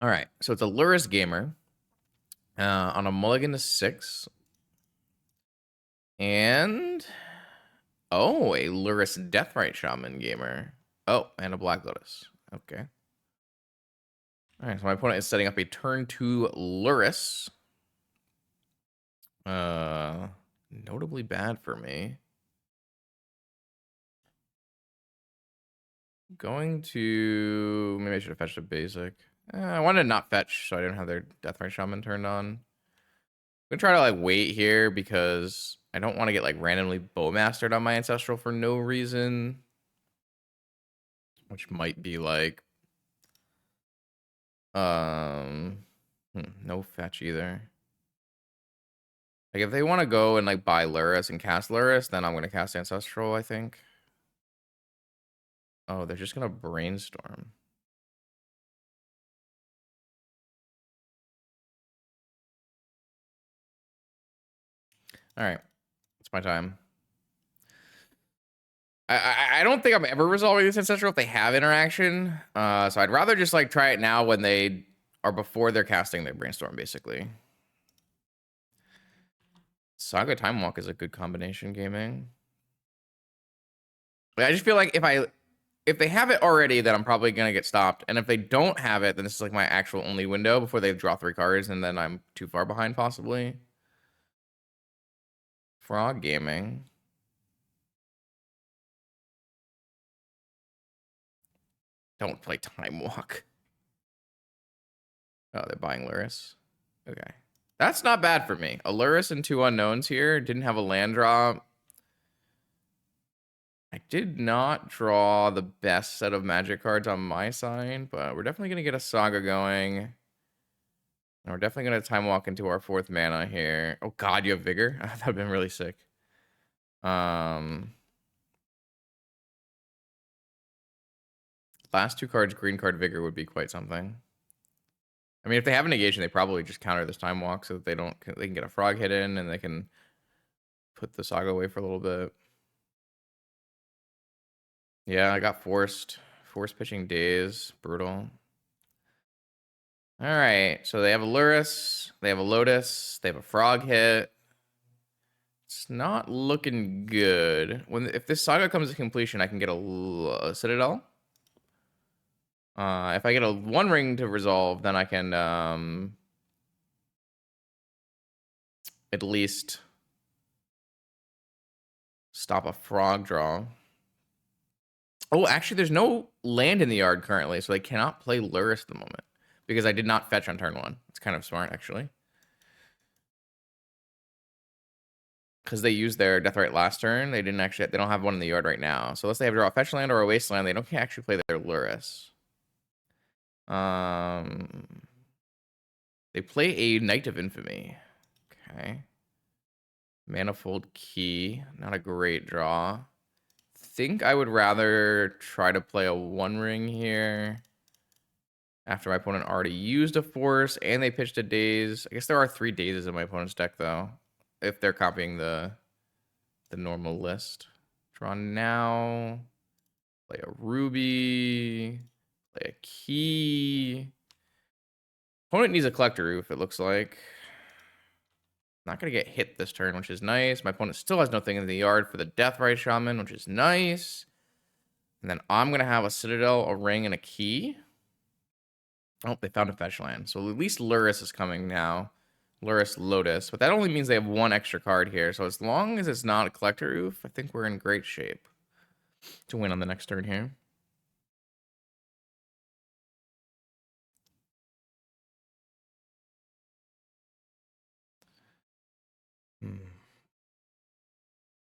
All right, so it's a Lurrus Gamer on a mulligan to 6. And, oh, a Lurrus Deathrite Shaman Gamer. Oh, and a Black Lotus. Okay. All right, so my opponent is setting up a turn 2 Lurrus. Notably bad for me. Going to... Maybe I should have fetched a basic. I wanted to not fetch, so I didn't have their Deathrite Shaman turned on. I'm gonna try to like wait here because I don't want to get like randomly Bowmastered on my Ancestral for no reason. Which might be like... no fetch either. Like if they want to go and like buy Lurrus and cast Lurrus, then I'm gonna cast Ancestral, I think. Oh, they're just gonna Brainstorm. All right, it's my time. I don't think I'm ever resolving this Ancestral if they have interaction. So I'd rather just like try it now when they are before they're casting their Brainstorm, basically. Saga Time Walk is a good combination gaming. I just feel like if they have it already, then I'm probably gonna get stopped. And if they don't have it, then this is like my actual only window before they draw 3 cards, and then I'm too far behind possibly. Frog gaming. Don't play Time Walk. Oh, they're buying Lurrus. Okay. That's not bad for me. A Lurrus and 2 unknowns here. Didn't have a land drop. I did not draw the best set of magic cards on my side, but we're definitely going to get a Saga going. And we're definitely going to Time Walk into our 4th mana here. Oh god, you have Vigor? That would have been really sick. Last 2 cards, green card Vigor would be quite something. I mean, if they have a negation, they probably just counter this Time Walk so that they can get a frog hit in and they can put the Saga away for a little bit. Yeah, I got forced pitching Daze. Brutal. All right, so they have a Lurrus, they have a Lotus, they have a frog hit. It's not looking good. If this Saga comes to completion, I can get a Citadel. If I get a 1 ring to resolve, then I can at least stop a frog draw. Oh, actually, there's no land in the yard currently, so they cannot play Lurrus at the moment because I did not fetch on turn 1. It's kind of smart, actually. Because they used their Deathrite last turn, they don't have one in the yard right now. So unless they have to draw a fetch land or a wasteland, they can't actually play their Lurrus. They play a Knight of Infamy. Okay. Manifold Key, not a great draw. Think I would rather try to play a 1 ring here after my opponent already used a force and they pitched a Daze. I guess there are 3 Dazes in my opponent's deck though, if they're copying the normal list. Draw now. Play a Ruby. Play a Key. Opponent needs a Collector Roof, it looks like. Not going to get hit this turn, which is nice. My opponent still has nothing in the yard for the Deathrite Shaman, which is nice. And then I'm going to have a Citadel, a Ring, and a Key. Oh, they found a fetch land. So at least Lurrus is coming now. Lurrus Lotus. But that only means they have 1 extra card here. So as long as it's not a Collector Roof, I think we're in great shape to win on the next turn here.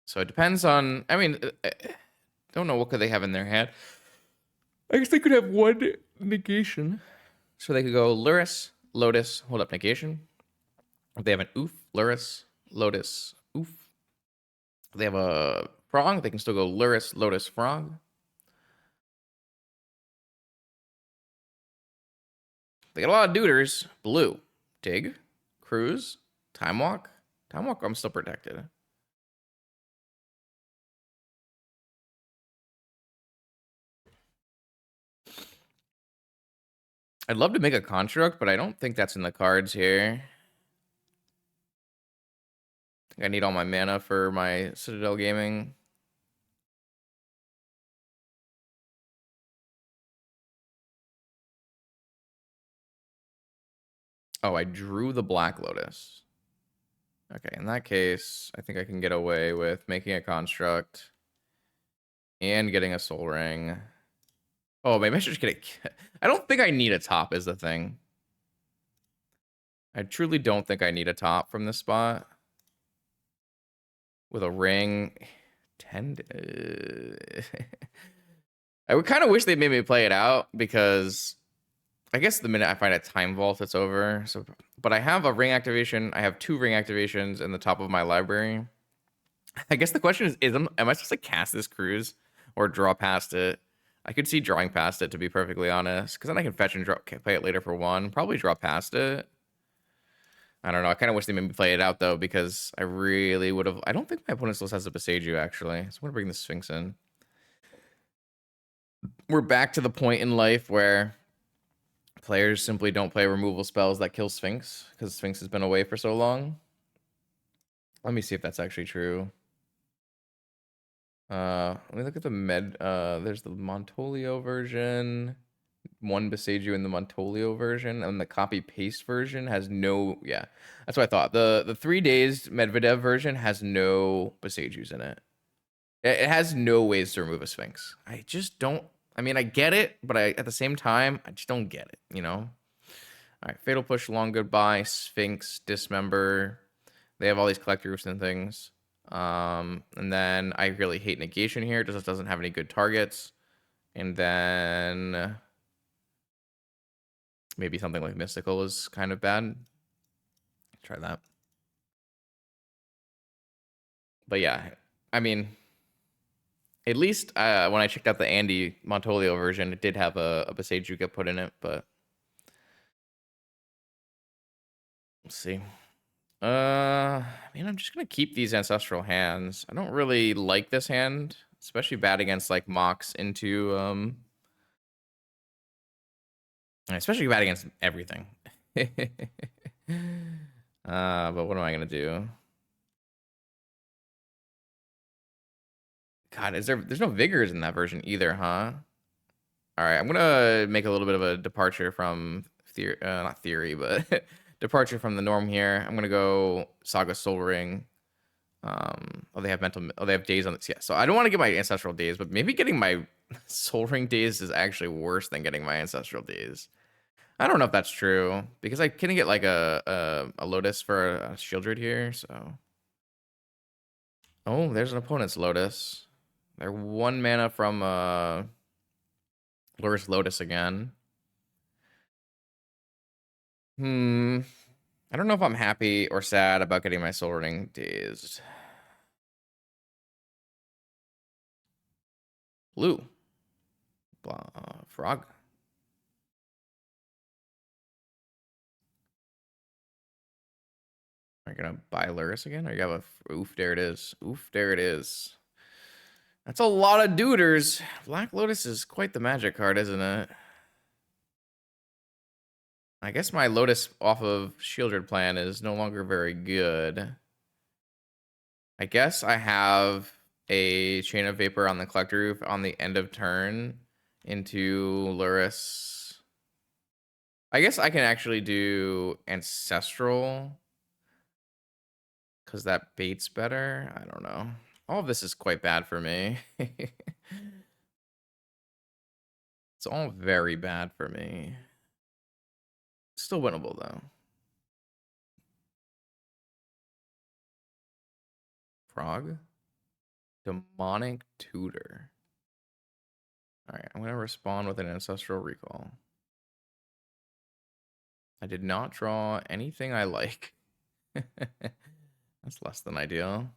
So it depends on... I mean, don't know what could they have in their hand. I guess they could have 1 negation. So they could go Lurrus, Lotus, hold up, negation. If they have an Oof, Lurrus, Lotus, Oof. If they have a Frog, they can still go Lurrus, Lotus, Frog. They got a lot of duders. Blue, Dig, Cruise, Time Walk. Time Walk, I'm still protected. I'd love to make a construct, but I don't think that's in the cards here. I think I need all my mana for my Citadel gaming. Oh, I drew the Black Lotus. Okay, in that case, I think I can get away with making a construct and getting a soul ring. Oh, maybe I should just get a... I don't think I need a top is the thing. I truly don't think I need a top from this spot. With a ring... 10... I would kind of wish they made me play it out because I guess the minute I find a time vault, it's over. So, but I have a ring activation. I have 2 ring activations in the top of my library. I guess the question is am I supposed to cast this cruise or draw past it? I could see drawing past it, to be perfectly honest, because then I can fetch and draw, play it later for 1. Probably draw past it. I don't know. I kind of wish they made me play it out, though, because I really would have... I don't think my opponent's list has a Beseiju, actually. So I'm going to bring the Sphinx in. We're back to the point in life where players simply don't play removal spells that kill Sphinx, because Sphinx has been away for so long. Let me see if that's actually true. Let me look at the there's the Montolio version, 1 Beseiju in the Montolio version, and the copy paste version has no... Yeah, that's what I thought. The 3 days Medvedev version has no Beseijus in it. It has no ways to remove a Sphinx. I just don't... I mean, I get it, but at the same time, I just don't get it, you know? All right, Fatal Push, Long Goodbye, Sphinx, Dismember. They have all these collector roofs and things. And then I really hate Negation here. It just doesn't have any good targets. And then maybe something like Mystical is kind of bad. Try that. But yeah, I mean, at least when I checked out the Andy Montolio version, it did have a Beseiju get put in it, but let's see. I mean, I'm just gonna keep these Ancestral Hands. I don't really like this hand, especially bad against like Mox into especially bad against everything. But what am I gonna do? God, there's no vigors in that version either, huh? All right, I'm gonna make a little bit of a departure from theory, not theory, but departure from the norm here. I'm gonna go Saga Soul Ring. Oh, they have mental. Oh, they have days on this. Yeah, so I don't want to get my ancestral days, but maybe getting my Soul Ring days is actually worse than getting my ancestral days. I don't know if that's true because I can get like a Lotus for a Shieldred here. So, oh, there's an opponent's Lotus. They're 1 mana from Lurrus Lotus again. I don't know if I'm happy or sad about getting my Soul Ring dazed. Blue. Frog. Are you gonna buy Lurrus again? Or you have a... Oof, there it is. Oof, there it is. That's a lot of duders. Black Lotus is quite the magic card, isn't it? I guess my Lotus off of Shieldred plan is no longer very good. I guess I have a Chain of Vapor on the Collector Roof on the end of turn into Lurrus. I guess I can actually do Ancestral because that baits better. I don't know. All of this is quite bad for me. It's all very bad for me. Still winnable, though. Frog? Demonic Tutor. Alright, I'm going to respond with an Ancestral Recall. I did not draw anything I like. That's less than ideal.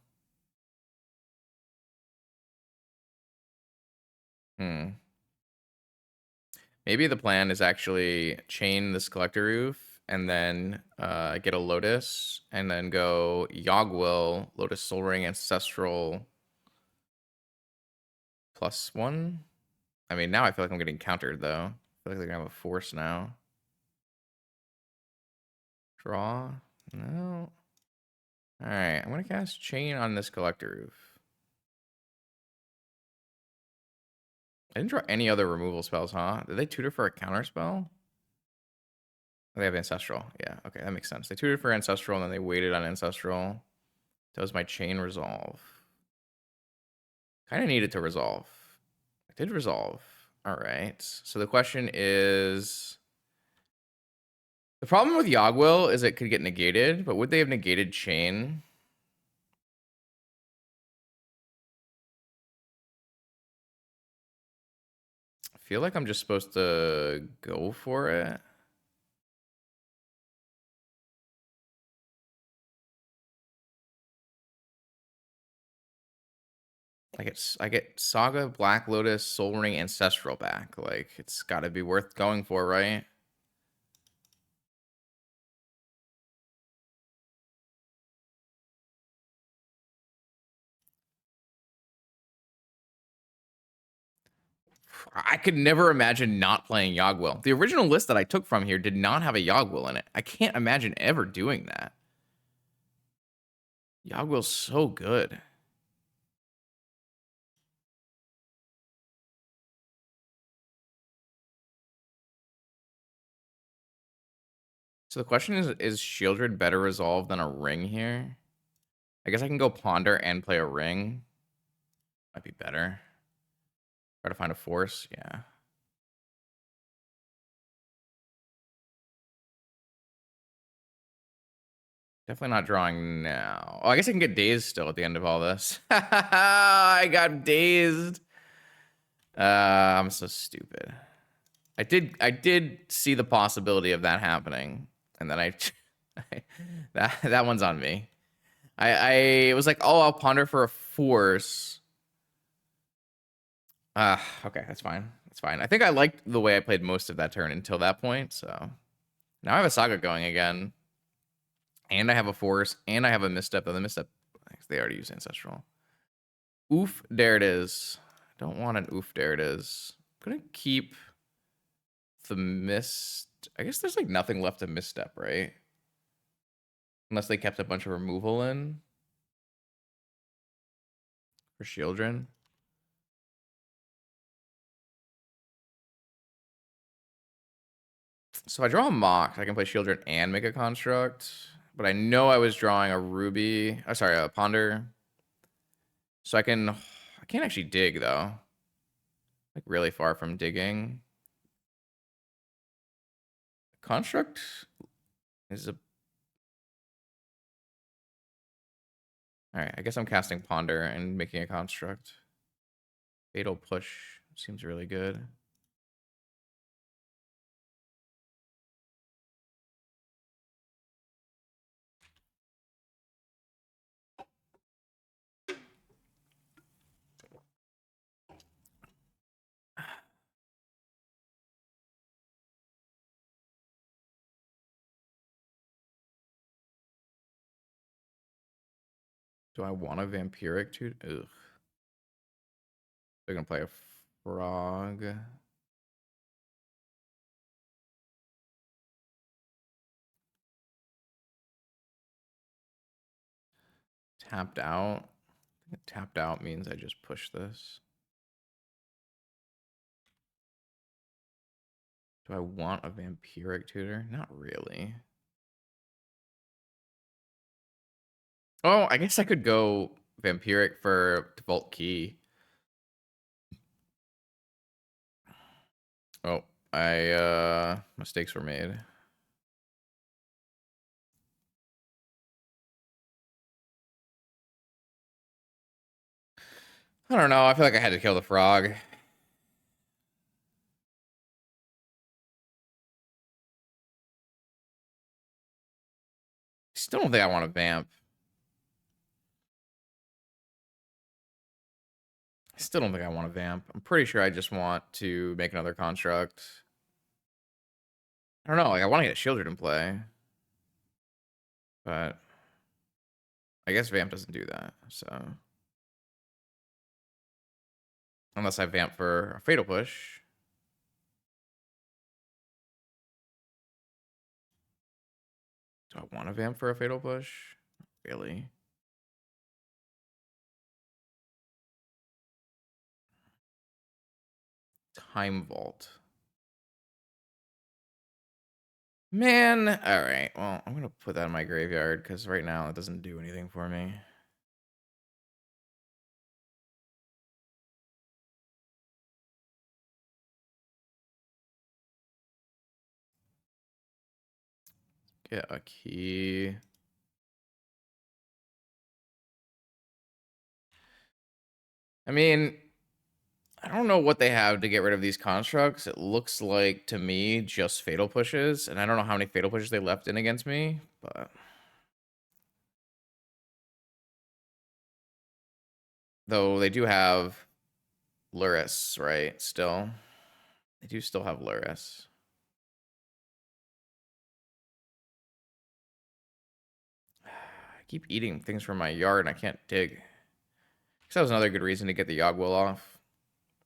Maybe the plan is actually chain this Collector Roof and then get a Lotus and then go Yogwill, Lotus Soul Ring, Ancestral +1. I mean, now I feel like I'm getting countered, though. I feel like they're going to have a force now. Draw? No. Alright, I'm going to cast Chain on this Collector Roof. I didn't draw any other removal spells, huh? Did they tutor for a counter spell? They have Ancestral. Yeah, okay, that makes sense. They tutored for Ancestral, and then they waited on Ancestral. That was my chain resolve. Kind of needed to resolve. I did resolve. All right. So the question is... The problem with Yogwill is it could get negated, but would they have negated chain? I feel like I'm just supposed to go for it. I get Saga, Black Lotus, Soul Ring, Ancestral back. Like, it's got to be worth going for, right? I could never imagine not playing Yogwill. The original list that I took from here did not have a Yogwill in it. I can't imagine ever doing that. Yogwill's so good. So the question is Shieldred better resolved than a ring here? I guess I can go Ponder and play a ring. Might be better. Try to find a force, yeah. Definitely not drawing now. Oh, I guess I can get dazed still at the end of all this. I got dazed. I'm so stupid. I did see the possibility of that happening, and then that one's on me. I was like, oh, I'll ponder for a force. Okay, that's fine. That's fine. I think I liked the way I played most of that turn until that point. So now I have a saga going again, and I have a force, and I have a misstep. Though the misstep, they already used ancestral. Oof, there it is. I don't want an oof, there it is. I'm gonna keep the mist. I guess there's like nothing left to misstep, right? Unless they kept a bunch of removal in for Shieldren. So I draw a Mox. I can play Shieldren and make a construct. But I know I was drawing a Ruby. Oh, sorry, a Ponder. So I can't actually dig though. Like really far from digging. Construct is a... Alright, I guess I'm casting Ponder and making a construct. Fatal Push seems really good. Do I want a Vampiric too? Ugh. They're gonna play a Frog. Tapped out. Tapped out means I just push this. Do I want a Vampiric tutor? Not really. Oh, I guess I could go Vampiric for default key. Oh, mistakes were made. I don't know. I feel like I had to kill the frog. Still don't think I want to vamp. I still don't think I want to vamp. I'm pretty sure I just want to make another construct. I don't know. Like I want to get Shieldred in play, but I guess vamp doesn't do that. So unless I vamp for a fatal push. Do I want to vamp for a fatal push? Really? Time Vault. Man, all right. Well, I'm gonna put that in my graveyard because right now it doesn't do anything for me. Get a key. I mean, I don't know what they have to get rid of these constructs. It looks like to me just fatal pushes, and I don't know how many fatal pushes they left in against me, but though they do have Lurrus, right? Still, they do still have Lurrus. I keep eating things from my yard and I can't dig. Because that was another good reason to get the Yogwill off.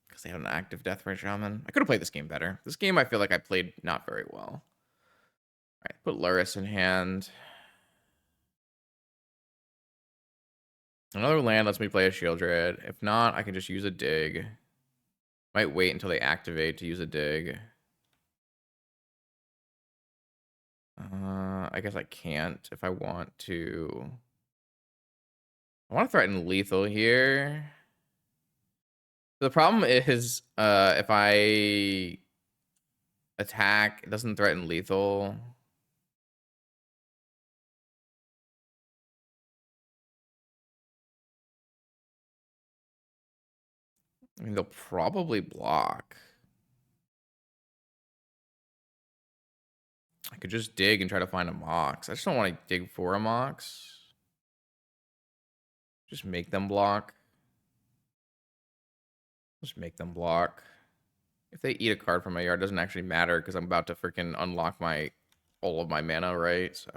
Because they had an active Deathray Shaman. I could have played this game better. This game I feel like I played not very well. Alright, put Lurrus in hand. Another land lets me play a Shield Druid. If not, I can just use a dig. Might wait until they activate to use a dig. I guess I can't if I want to. I want to threaten lethal here. The problem is if I attack, it doesn't threaten lethal. I mean, they'll probably block. I could just dig and try to find a Mox. I just don't want to dig for a Mox. Just make them block. Just make them block. If they eat a card from my yard, it doesn't actually matter because I'm about to freaking unlock all of my mana, right? So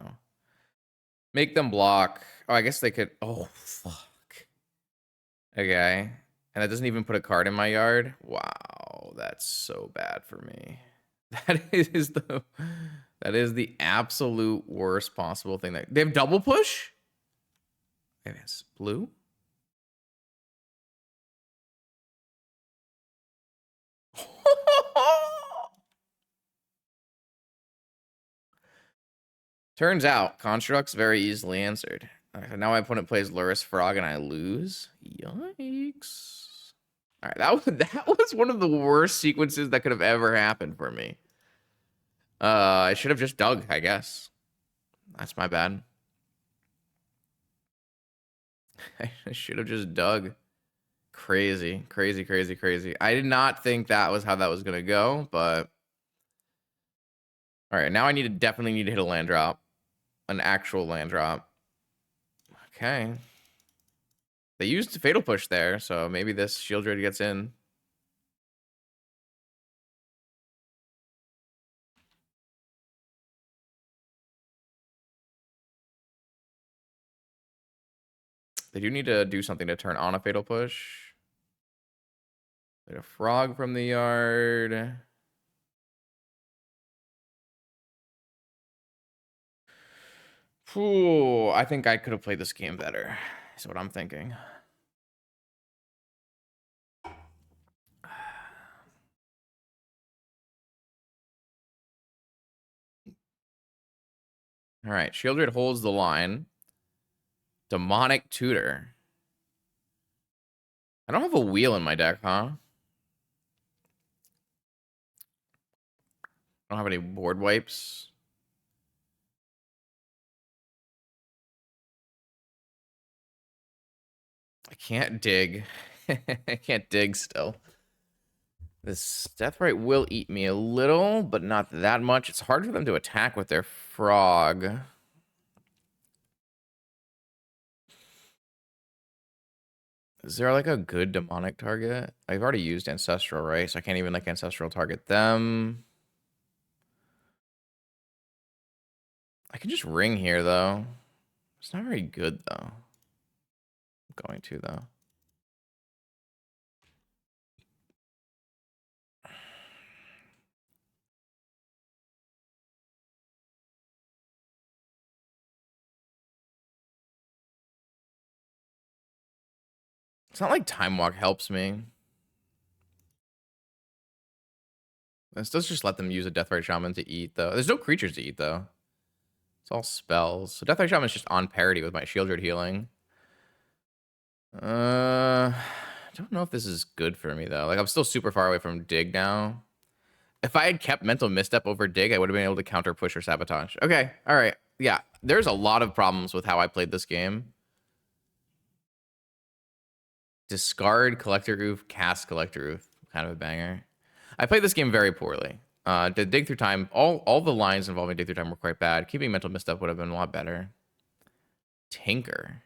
make them block. Oh, I guess they could. Oh, fuck. Okay. And that doesn't even put a card in my yard. Wow, that's so bad for me. That is the absolute worst possible thing. That they have double push. It is blue. Turns out constructs very easily answered. Now my opponent plays Lurrus Frog and I lose. Yikes! All right, that was one of the worst sequences that could have ever happened for me. I should have just dug, I guess. That's my bad. I should have just dug. Crazy, crazy, crazy, crazy. I did not think that was how that was gonna go, but all right. Now I definitely need to hit a land drop, an actual land drop. Okay. They used Fatal Push there, so maybe this Shield Druid gets in. They do need to do something to turn on a Fatal Push. Get a frog from the yard. Ooh, I think I could have played this game better. Is what I'm thinking. All right, Shield Druid holds the line. Demonic Tutor. I don't have a wheel in my deck, huh? I don't have any board wipes. I can't dig. I can't dig still. This Deathrite will eat me a little, but not that much. It's hard for them to attack with their frog. Is there like a good demonic target? I've already used Ancestral, right? So I can't even like Ancestral target them. I can just ring here though. It's not very good though. I'm going to though. It's not like Time Walk helps me. This does just let them use a Deathrite Shaman to eat, though. There's no creatures to eat, though. It's all spells. So Deathrite Shaman is just on parity with my Shield Druid healing. I don't know if this is good for me, though. Like, I'm still super far away from Dig now. If I had kept Mental Misstep over Dig, I would have been able to counter push or sabotage. Okay, all right. Yeah, there's a lot of problems with how I played this game. Discard Collector Roof, cast Collector Roof. Kind of a banger. I played this game very poorly. Did Dig Through Time. All the lines involving Dig Through Time were quite bad. Keeping Mental Misstep would have been a lot better. Tinker.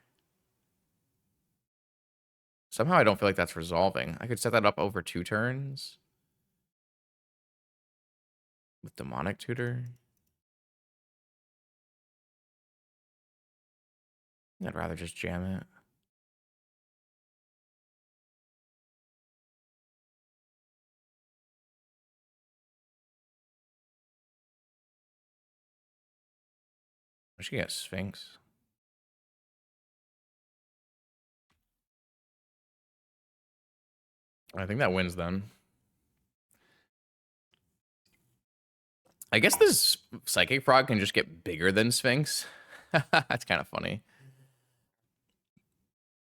Somehow I don't feel like that's resolving. I could set that up over 2 turns. With Demonic Tutor. I'd rather just jam it. I should get Sphinx. I think that wins then. I guess this Psychic Frog can just get bigger than Sphinx. That's kind of funny.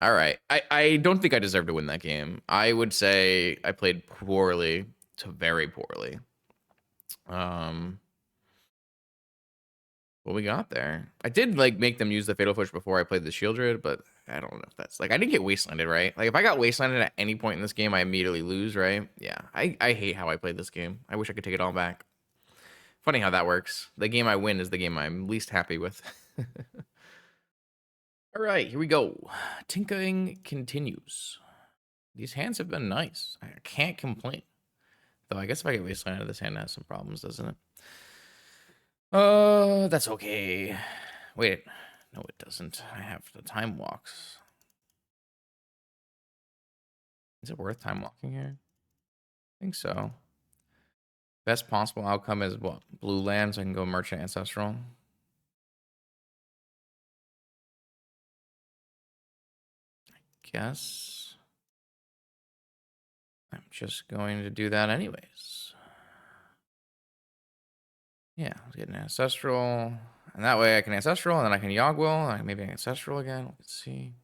All right. I don't think I deserve to win that game. I would say I played poorly to very poorly. What we got there? I did like make them use the Fatal Push before I played the Shield Druid, but I don't know if that's like I didn't get Wastelanded, right? Like if I got Wastelanded at any point in this game, I immediately lose, right? Yeah. I hate how I played this game. I wish I could take it all back. Funny how that works. The game I win is the game I'm least happy with. All right, here we go. Tinkering continues. These hands have been nice. I can't complain. Though I guess if I get Wastelanded, this hand has some problems, doesn't it? That's okay. Wait, no, it doesn't. I have the Time Walks. Is it worth Time Walking here? I think so. Best possible outcome is what? Blue lands. I can go Merchant Ancestral. I guess I'm just going to do that anyways. Yeah, let's get an Ancestral. And that way I can Ancestral, and then I can Yogwill. Maybe Ancestral again. Let's see.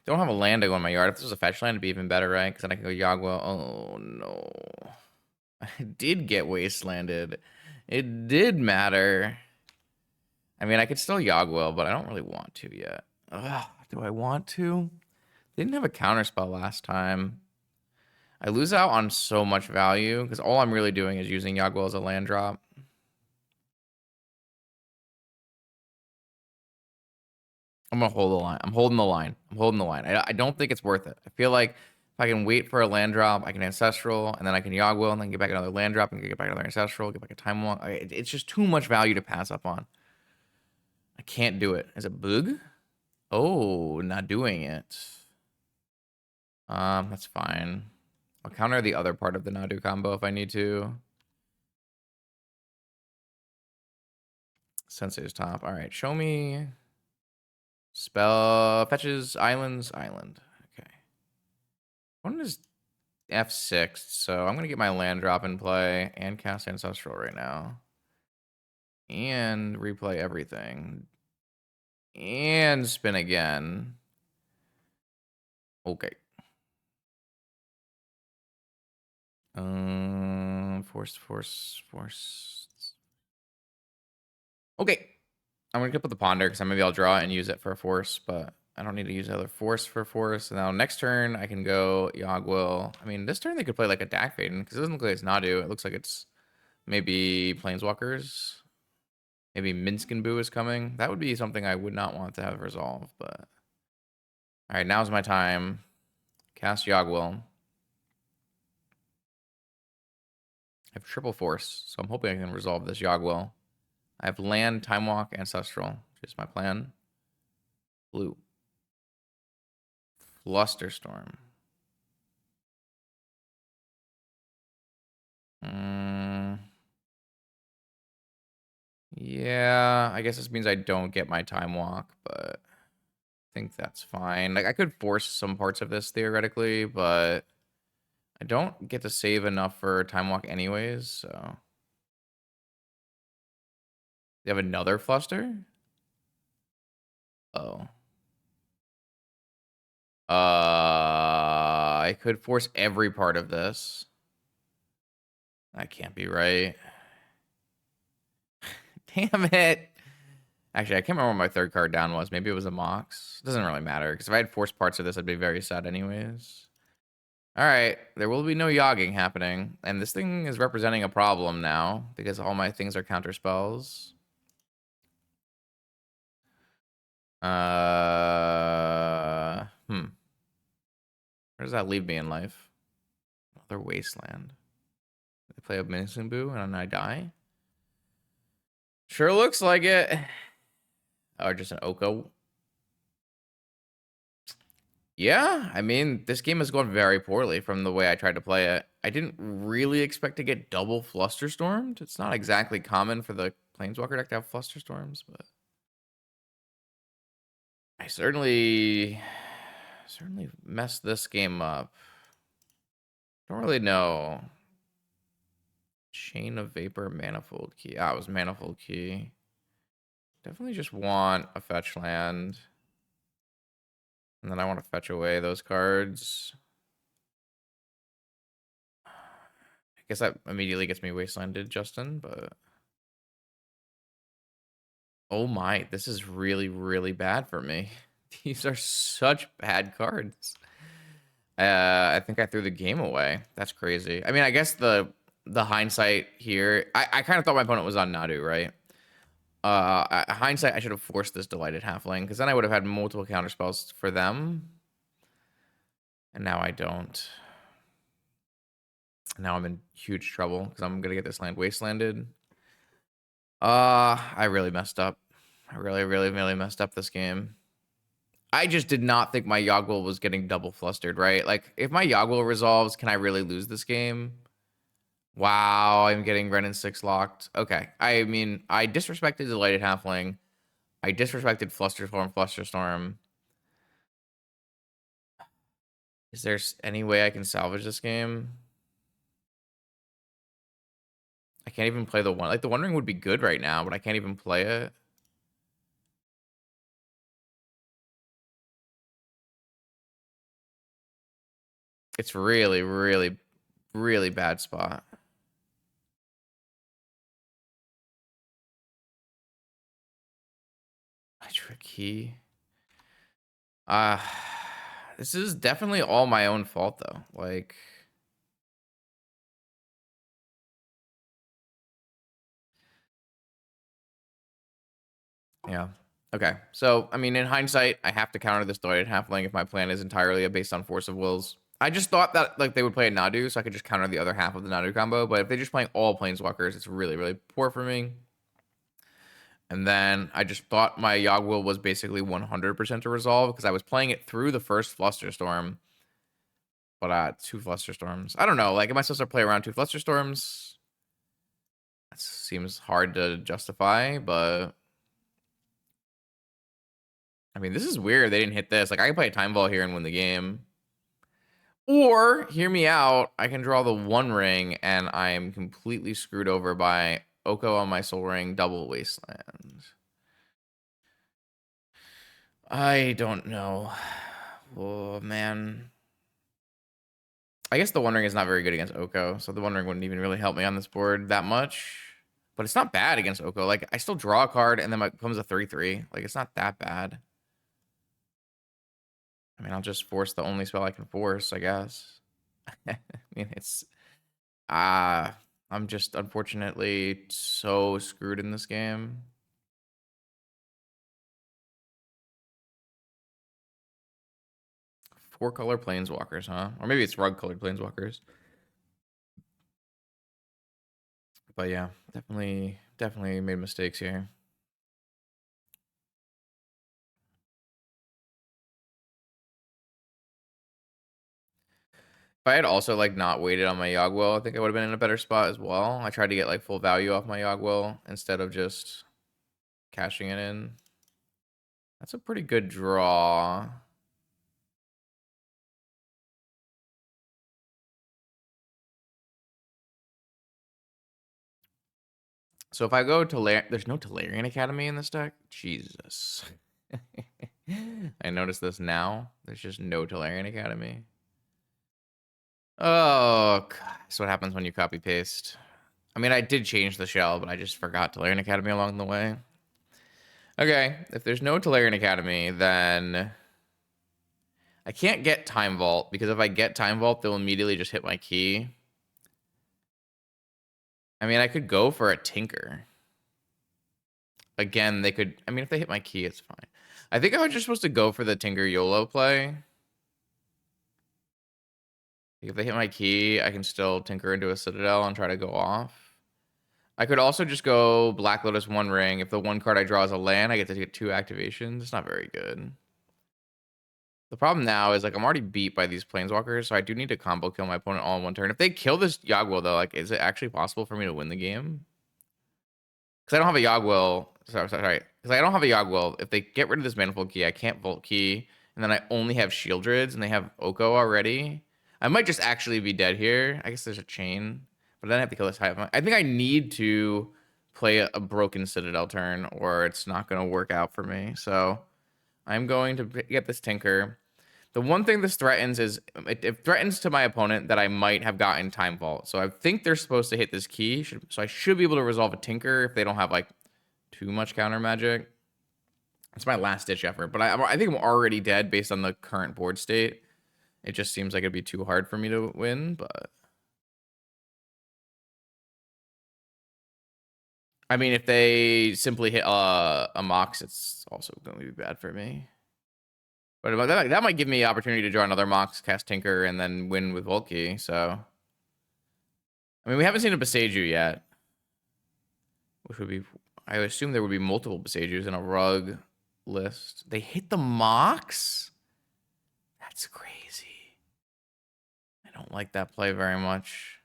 Don't have a land to go in my yard. If this was a fetch land, it'd be even better, right? Because then I can go Yogwill. Oh, no. I did get Wastelanded. It did matter. I mean, I could still Yogwill, but I don't really want to yet. Ugh, do I want to? They didn't have a counterspell last time. I lose out on so much value because all I'm really doing is using Yogwill as a land drop. I'm gonna hold the line. I'm holding the line. I'm holding the line. I don't think it's worth it. I feel like if I can wait for a land drop, I can Ancestral, and then I can Yogwill, and then get back another land drop, and get back another Ancestral, get back a Time Walk. It's just too much value to pass up on. I can't do it. Is it Boog? Oh, not doing it. That's fine. I'll counter the other part of the Nadu combo if I need to. Sensei's top. All right, show me. Spell fetches islands island. Okay. One is F6, so I'm gonna get my land drop in play and cast Ancestral right now. And replay everything. And spin again. Okay. Force. Okay. I'm gonna put the Ponder because maybe I'll draw it and use it for a force, but I don't need to use another force for force. And now next turn I can go Yogwill. I mean, this turn they could play like a Dak Faden because it doesn't look like it's Nadu. It looks like it's maybe Planeswalkers. Maybe Minsc and Boo is coming. That would be something I would not want to have resolve, but all right, now's my time. Cast Yogwill. I have triple force, so I'm hoping I can resolve this Yogwill. I have land, Time Walk, Ancestral. Just my plan. Blue. Flusterstorm. Yeah, I guess this means I don't get my Time Walk, but I think that's fine. Like, I could force some parts of this theoretically, but I don't get to save enough for Time Walk anyways, so. You have another fluster? Oh. I could force every part of this. That can't be right. Damn it. Actually, I can't remember what my third card down was. Maybe it was a Mox. Doesn't really matter, because if I had forced parts of this, I'd be very sad anyways. All right, there will be no yogging happening. And this thing is representing a problem now, because all my things are counter spells. Where does that leave me in life? Another wasteland. I play a Minisumbu and then I die? Sure looks like it. Or just an Oko. Yeah, I mean, this game has gone very poorly from the way I tried to play it. I didn't really expect to get double Flusterstormed. It's not exactly common for the Planeswalker deck to have Flusterstorms, but I certainly messed this game up. Don't really know. Chain of Vapor, Manifold Key. Ah, it was Manifold Key. Definitely just want a fetch land. And then I want to fetch away those cards. I guess that immediately gets me wastelanded, Justin, but... Oh my, this is really, really bad for me. These are such bad cards. I think I threw the game away. That's crazy. I mean, I guess the hindsight here... I kind of thought my opponent was on Nadu, right? Hindsight, I should have forced this Delighted Halfling, because then I would have had multiple counterspells for them. And now I don't. Now I'm in huge trouble, because I'm going to get this land wastelanded. I really messed up. I really, really, really messed up this game. I just did not think my Yoggle was getting double flustered, right? Like, if my Yoggle resolves, can I really lose this game? Wow, I'm getting Ren and 6 locked. Okay. I mean, I disrespected Delighted Halfling. I disrespected Flusterstorm. Is there any way I can salvage this game? I can't even play the one. Like, the One Ring would be good right now, but I can't even play it. It's really, really, really bad spot. Tricky. This is definitely all my own fault, though. Like... Yeah. Okay. So, I mean, in hindsight, I have to counter this Delighted Halfling if my plan is entirely based on Force of Wills. I just thought that like they would play a Nadu, so I could just counter the other half of the Nadu combo. But if they're just playing all Planeswalkers, it's really, really poor for me. And then I just thought my Yogwill was basically 100% to resolve because I was playing it through the first Flusterstorm. But 2 Flusterstorms. I don't know. Like, am I supposed to play around 2 Flusterstorms? That seems hard to justify, but... I mean, this is weird. They didn't hit this. Like, I can play a Time Ball here and win the game. Or, hear me out, I can draw the One Ring, and I am completely screwed over by Oko on my Soul Ring, double Wasteland. I don't know. Oh, man. I guess the One Ring is not very good against Oko, so the One Ring wouldn't even really help me on this board that much. But it's not bad against Oko. Like, I still draw a card, and then it becomes a 3/3. Like, it's not that bad. I mean, I'll just force the only spell I can force, I guess. I mean, it's... I'm just unfortunately so screwed in this game. Four-color Planeswalkers, huh? Or maybe it's rug-colored Planeswalkers. But yeah, definitely made mistakes here. If I had also like not waited on my Yogwill, I think I would have been in a better spot as well. I tried to get like full value off my Yogwill instead of just cashing it in. That's a pretty good draw. So if I go to there's no Talarian Academy in this deck? Jesus. I noticed this now. There's just no Talarian Academy. Oh, God. That's what happens when you copy paste. I mean, I did change the shell, but I just forgot Talarian Academy along the way. Okay, if there's no Talarian Academy, then I can't get Time Vault, because if I get Time Vault, they'll immediately just hit my key. I mean, I could go for a Tinker. Again, they could... I mean, if they hit my key, it's fine. I think I was just supposed to go for the Tinker YOLO play. If they hit my key, I can still Tinker into a Citadel and try to go off. I could also just go Black Lotus One Ring. If the one card I draw is a land, I get to get 2 activations. It's not very good. The problem now is, like, I'm already beat by these Planeswalkers, so I do need to combo kill my opponent all in one turn. If they kill this Yagwil, though, like, is it actually possible for me to win the game? Because I don't have a Yagwil. Sorry. Because I don't have a Yagwil. If they get rid of this Manifold Key, I can't Vault Key. And then I only have Shieldrids, and they have Oko already. I might just actually be dead here. I guess there's a chain. But then I have to kill this Hive. I think I need to play a broken Citadel turn, or it's not going to work out for me. So I'm going to get this Tinker. The one thing this threatens is it threatens to my opponent that I might have gotten Time Vault. So I think they're supposed to hit this key. So I should be able to resolve a Tinker if they don't have, like, too much counter magic. It's my last ditch effort, but I think I'm already dead based on the current board state. It just seems like it'd be too hard for me to win, but I mean, if they simply hit a Mox, it's also going to be bad for me. But that might give me the opportunity to draw another Mox, cast Tinker, and then win with Volkey. So, I mean, we haven't seen a Beseiju yet, which would be, I would assume there would be multiple Besejus in a rug list. They hit the Mox? That's crazy. I don't like that play very much.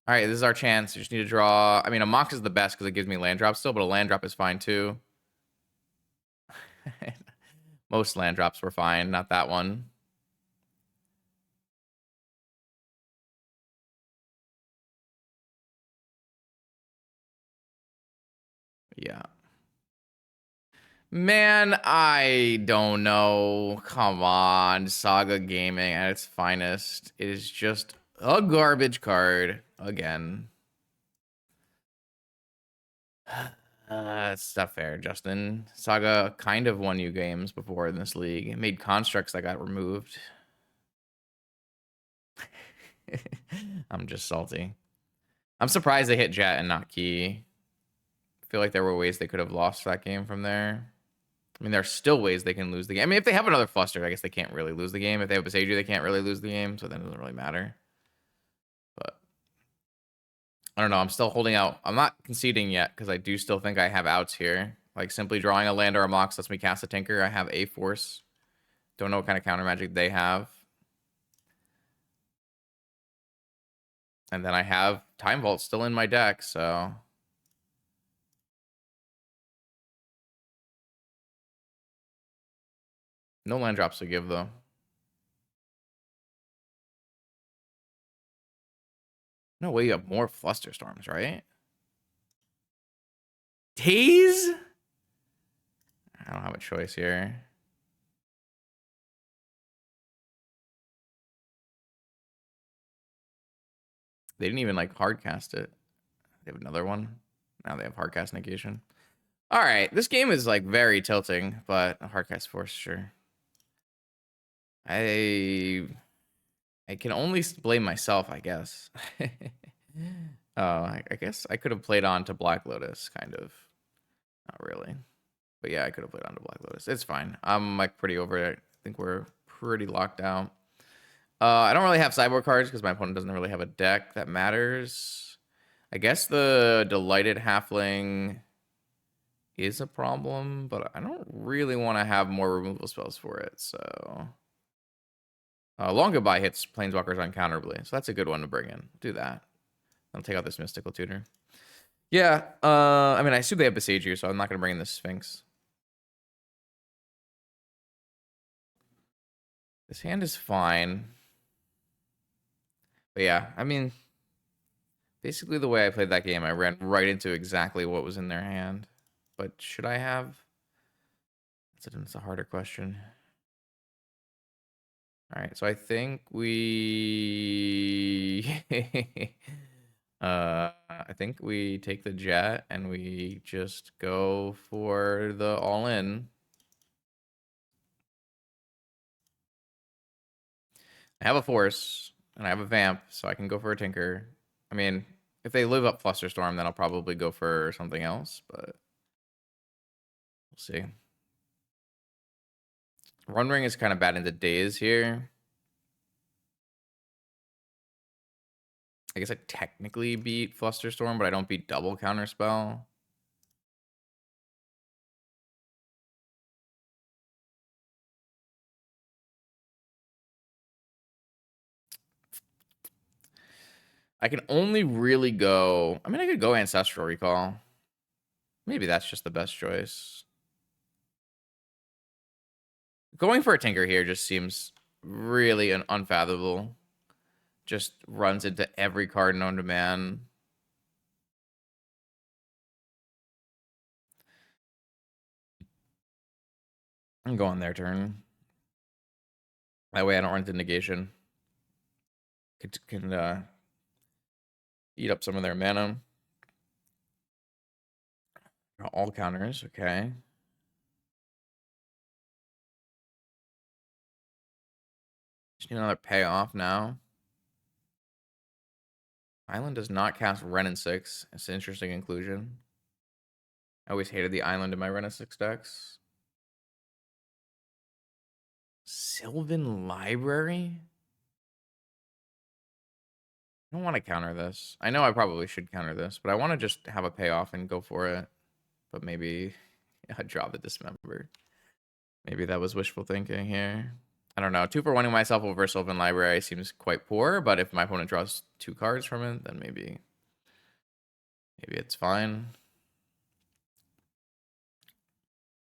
All right, this is our chance. You just need to draw. I mean, a Mox is the best because it gives me land drop still, but a land drop is fine too. Most land drops were fine, not that one. Yeah. Man, I don't know. Come on. Saga Gaming at its finest. It is just a garbage card again. It's not fair, Justin. Saga kind of won you games before in this league. It made constructs that got removed. I'm just salty. I'm surprised they hit Jet and not Key. I feel like there were ways they could have lost that game from there. I mean, there are still ways they can lose the game. I mean, if they have another Fluster, I guess they can't really lose the game. If they have Beseiju, they can't really lose the game, so then it doesn't really matter. But I don't know. I'm still holding out. I'm not conceding yet because I do still think I have outs here. Like, simply drawing a land or a Mox lets me cast a Tinker. I have a Force. Don't know what kind of counter magic they have. And then I have Time Vault still in my deck, so... No land drops to give, though. No way you have more Fluster Storms, right? Tease? I don't have a choice here. They didn't even, like, hardcast it. They have another one. Now they have hardcast negation. All right, this game is, like, very tilting, but a hardcast force, sure. I can only blame myself, I guess. I guess I could have played on to Black Lotus, kind of. Not really. But yeah, I could have played on to Black Lotus. It's fine. I'm, like, pretty over it. I think we're pretty locked out. I don't really have sideboard cards because my opponent doesn't really have a deck that matters. I guess the Delighted Halfling is a problem, but I don't really want to have more removal spells for it, so... Long Goodbye hits Planeswalkers uncounterably, so that's a good one to bring in. Do that. I'll take out this Mystical Tutor. Yeah, I mean, I assume they have Beseiju, so I'm not going to bring in the Sphinx. This hand is fine. But yeah, I mean, Basically, the way I played that game, I ran right into exactly what was in their hand. But should I have? That's a harder question. All right, so I think we I think we take the jet and we just go for the all-in. I have a force and I have a vamp, so I can go for a tinker. I mean, if they live up Flusterstorm, then I'll probably go for something else, but we'll see. Run Ring is kind of bad in the days here. I guess I technically beat Flusterstorm, but I don't beat double counterspell. I can only really go... I mean, I could go Ancestral Recall. Maybe that's just the best choice. Going for a Tinker here just seems really unfathomable. Just runs into every card known to man. I'm going their turn. That way I don't run into negation. Can eat up some of their mana. All counters, okay. Just need another payoff now. Island does not cast Ren and 6. It's an interesting inclusion. I always hated the island in my Ren and 6 decks. Sylvan Library? I don't want to counter this. I know I probably should counter this, but I want to just have a payoff and go for it. But maybe I draw the Dismember. Maybe that was wishful thinking here. I don't know. 2 for 1ing myself over Sylvan Library seems quite poor, but if my opponent draws 2 cards from it, then maybe it's fine.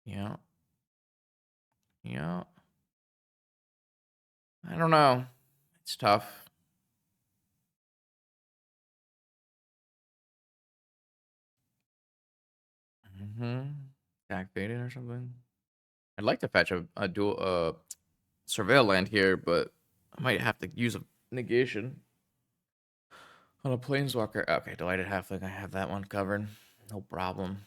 Yeah. Yeah. I don't know. It's tough. Activated or something. I'd like to fetch a dual surveil land here, but I might have to use a negation on a planeswalker. Okay, Delighted Halfling. I have that one covered. No problem.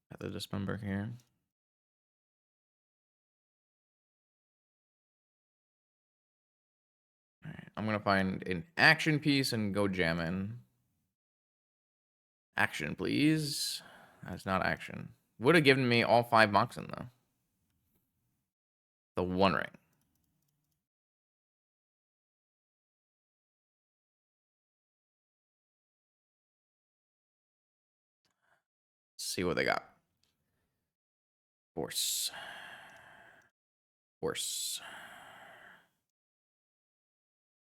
Got the Dismember here. All right, I'm gonna find an action piece and go jamming. Action, please. That's not action. Would have given me all 5 Moxen though. The One Ring. See what they got. Force. Force.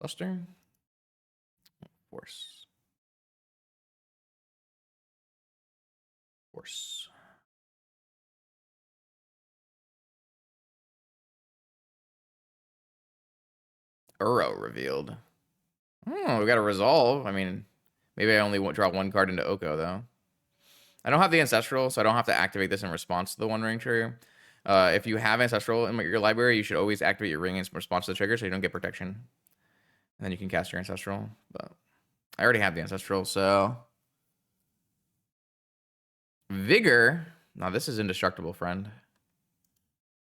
Cluster. Force. Force. Uro revealed. Oh, we got a resolve. I mean, maybe I only draw 1 card into Oko, though. I don't have the Ancestral, so I don't have to activate this in response to the One Ring trigger. If you have Ancestral in your library, you should always activate your ring in response to the trigger so you don't get protection. And then you can cast your Ancestral. But I already have the Ancestral, so... Vigor. Now, this is indestructible, friend.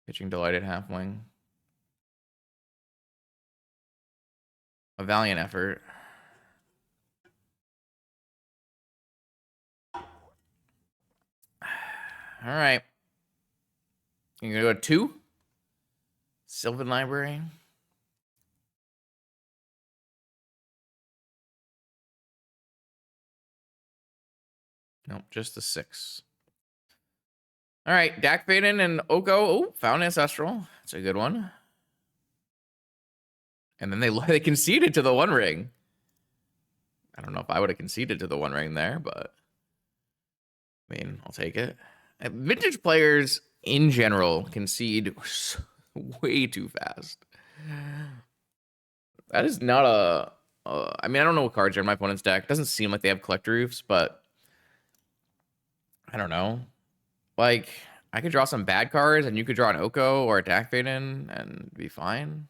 Pitching Delighted Halfling. A valiant effort. All right. You're going to go 2? Sylvan Library. Nope, just the 6. All right, Dak Faden and Oko. Oh, found Ancestral. That's a good one. And then they conceded to the One Ring. I don't know if I would have conceded to the One Ring there, but I mean, I'll take it. Vintage players in general concede way too fast. That is not a I mean, I don't know what cards are in my opponent's deck. Doesn't seem like they have Collector Roofs, but I don't know. Like, I could draw some bad cards, and you could draw an Oko or a Dak Vaden and be fine.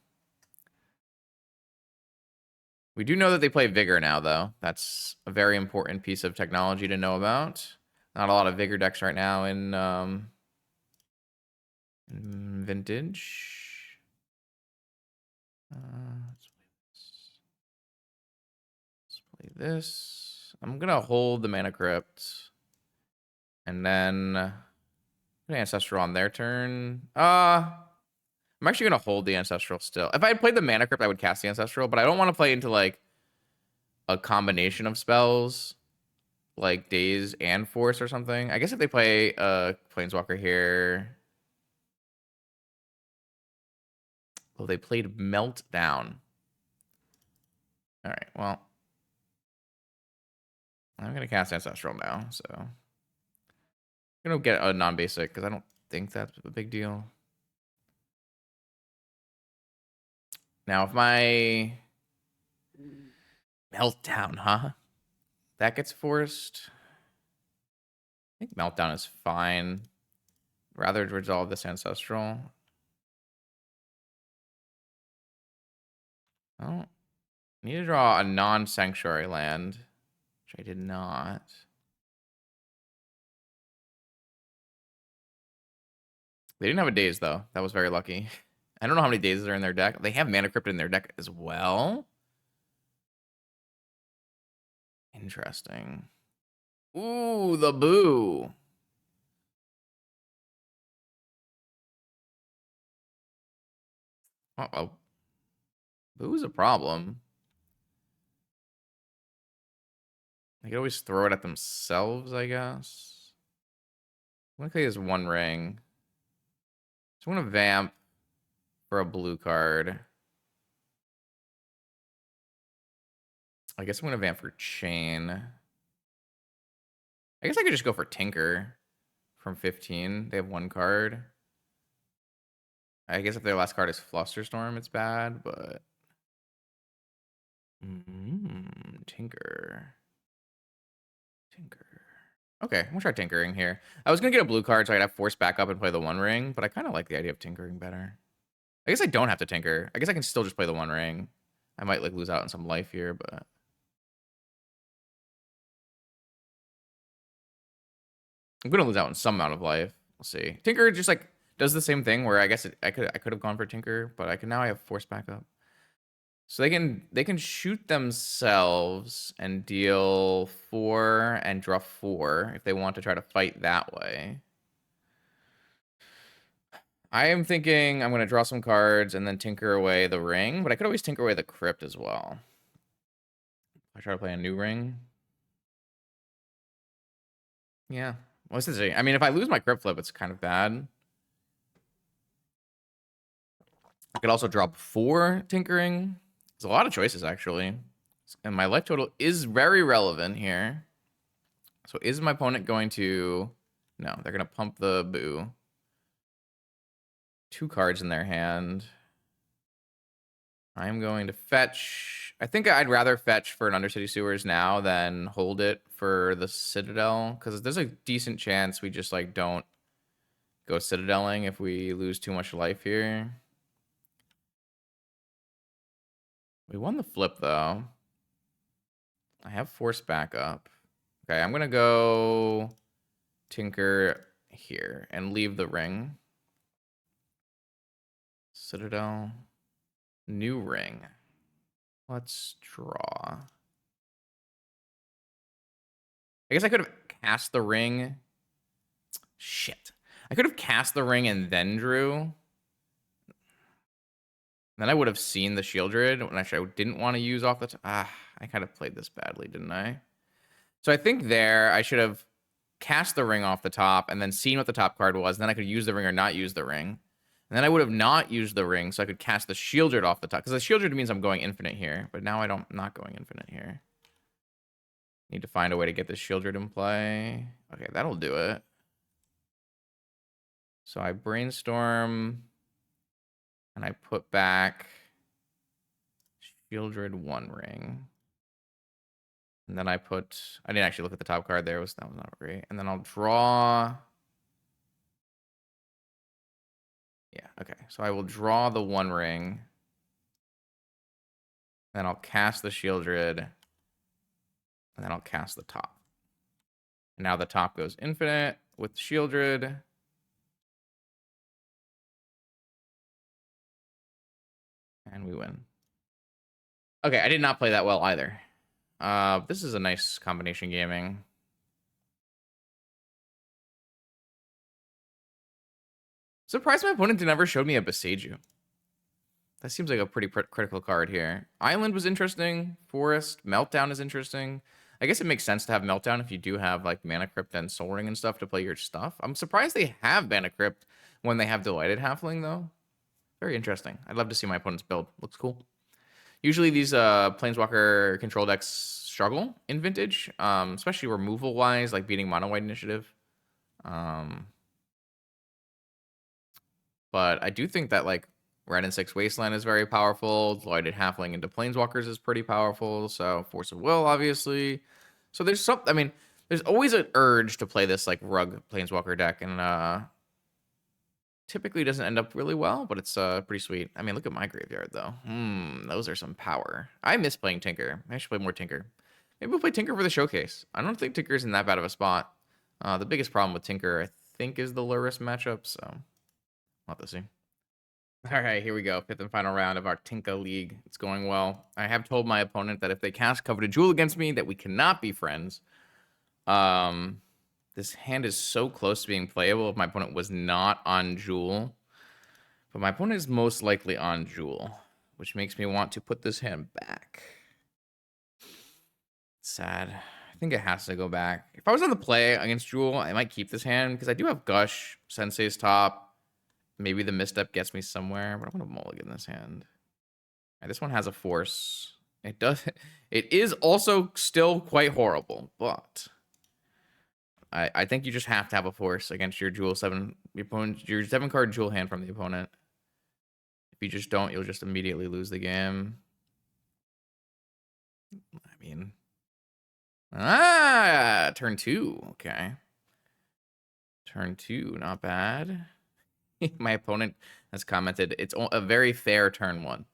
We do know that they play Vigor now, though. That's a very important piece of technology to know about. Not a lot of Vigor decks right now in Vintage. Let's play this. I'm gonna hold the Mana Crypt, and then put Ancestral on their turn. I'm actually gonna hold the Ancestral still. If I had played the Mana Crypt, I would cast the Ancestral, but I don't want to play into like a combination of spells, like Daze and Force or something. I guess if they play a Planeswalker here. Well, they played Meltdown. All right, well, I'm going to cast Ancestral now, so I'm going to get a non-basic because I don't think that's a big deal. Now, if my Meltdown, that gets forced. I think Meltdown is fine. Rather resolve this Ancestral. Oh, I need to draw a non-sanctuary land, which I did not. They didn't have a Daze, though. That was very lucky. I don't know how many Dazes are in their deck. They have Mana Crypt in their deck as well. Interesting. Ooh, the Boo. Uh-oh. Boo's a problem. They could always throw it at themselves, I guess. I'm gonna play this One Ring. So I'm gonna Vamp for a blue card. I guess I'm gonna Vamp for Chain. I guess I could just go for Tinker from 15. They have one card. I guess if their last card is Flusterstorm, it's bad, but... Tinker. Okay, I'm gonna try Tinkering here. I was gonna get a blue card so I'd have Force back up and play the One Ring, but I kind of like the idea of Tinkering better. I guess I don't have to Tinker. I guess I can still just play the One Ring. I might like lose out on some life here, but... I'm gonna lose out on some amount of life. We'll see. Tinker just like does the same thing where I guess I could have gone for Tinker, but I have Force backup. So they can shoot themselves and deal 4 and draw 4 if they want to try to fight that way. I am thinking I'm gonna draw some cards and then tinker away the ring, but I could always tinker away the crypt as well. I try to play a new ring. Yeah. What's this? I mean, if I lose my crypt flip, it's kind of bad. I could also drop 4 tinkering. There's a lot of choices, actually. And my life total is very relevant here. So is my opponent going to... No, they're going to pump the Boo. 2 cards in their hand. I'm going to fetch... I think I'd rather fetch for an Undercity Sewers now than hold it for the Citadel. Because there's a decent chance we just, like, don't go Citadeling if we lose too much life here. We won the flip, though. I have Force backup. Okay, I'm going to go Tinker here and leave the ring. Citadel. New ring. Let's draw. I guess I could have cast the ring. Shit. I could have cast the ring and then drew. Then I would have seen the Shieldred, when actually I didn't want to use off the... I kind of played this badly, didn't I? So I think there I should have cast the ring off the top and then seen what the top card was. And then I could use the ring or not use the ring. And then I would have not used the ring, so I could cast the Shieldred off the top. Because the Shieldred means I'm going infinite here. But now I'm not going infinite here. Need to find a way to get this Shieldred in play. Okay, that'll do it. So I brainstorm... And I put back Shieldred One Ring. And then I didn't actually look at the top card there. That was not great. And then I'll draw. Yeah, okay. So I will draw the One Ring. Then I'll cast the Shieldred. And then I'll cast the top. And now the top goes infinite with Shieldred. And we win. Okay, I did not play that well either. This is a nice combination gaming. Surprised my opponent never showed me a Beseiju. That seems like a pretty critical card here. Island was interesting. Forest. Meltdown is interesting. I guess it makes sense to have Meltdown if you do have like Mana Crypt and Soul Ring and stuff to play your stuff. I'm surprised they have Mana Crypt when they have Delighted Halfling, though. Very interesting. I'd love to see my opponent's build. Looks cool. Usually these Planeswalker control decks struggle in Vintage, especially removal-wise, like beating Mono White Initiative. But I do think that like Red and 6 Wasteland is very powerful. Delighted Halfling into Planeswalkers is pretty powerful. So Force of Will, obviously. So there's some. I mean, there's always an urge to play this like Rug Planeswalker deck, and typically doesn't end up really well, but it's pretty sweet. I mean, look at my graveyard though. Those are some power. I miss playing Tinker. I should play more Tinker. Maybe we'll play Tinker for the showcase. I don't think Tinker's in that bad of a spot. The biggest problem with Tinker, I think, is the Lurrus matchup. So we'll have to see. All right, here we go. 5th and final round of our Tinka League. It's going well. I have told my opponent that if they cast Coveted Jewel against me, that we cannot be friends. This hand is so close to being playable if my opponent was not on Jewel. But my opponent is most likely on Jewel, which makes me want to put this hand back. Sad. I think it has to go back. If I was on the play against Jewel, I might keep this hand because I do have Gush, Sensei's Top. Maybe the misstep gets me somewhere, but I'm going to mulligan this hand. Right, this one has a force. It does. It is also still quite horrible, but I think you just have to have a force against your Jewel 7. Your 7-card Jewel hand from the opponent. If you just don't, you'll just immediately lose the game. I mean, turn 2. Okay. Turn 2, not bad. My opponent has commented, it's a very fair turn 1.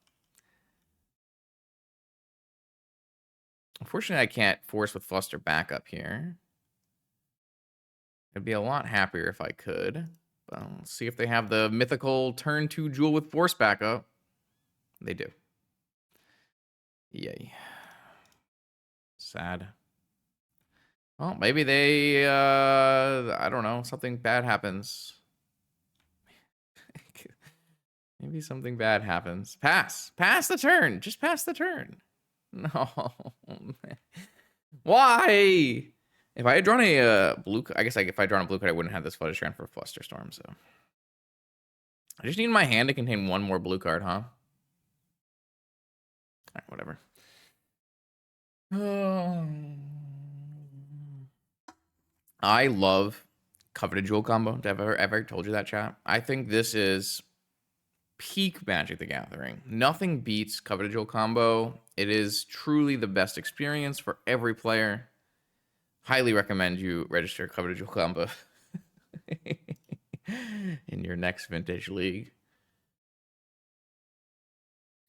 Unfortunately, I can't force with Fluster backup here. I'd be a lot happier if I could. But let's see if they have the mythical turn 2 Jewel with force backup. They do. Yay. Sad. Well, maybe they, I don't know, something bad happens. Maybe something bad happens. Pass. Pass the turn. Just pass the turn. No. Why? If I had drawn a blue, I guess if I had drawn a blue card, I wouldn't have this Fluttershy for Flusterstorm. So I just need my hand to contain one more blue card, huh? All right, whatever. I love Coveted Jewel combo. Have I ever told you that, chat? I think this is peak Magic the Gathering. Nothing beats Coveted Jewel combo. It is truly the best experience for every player. Highly recommend you register Coveted Jewel combo in your next Vintage League.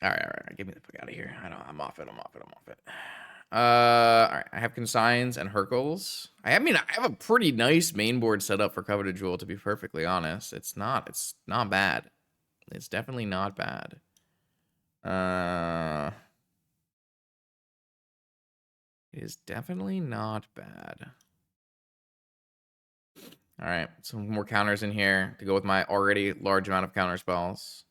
All right. Get me the fuck out of here. I'm off it. All right. I have Consigns and Hercules. I have a pretty nice main board set up for Coveted Jewel, to be perfectly honest. It's not bad. It's definitely not bad. It is definitely not bad. All right, some more counters in here to go with my already large amount of counter spells.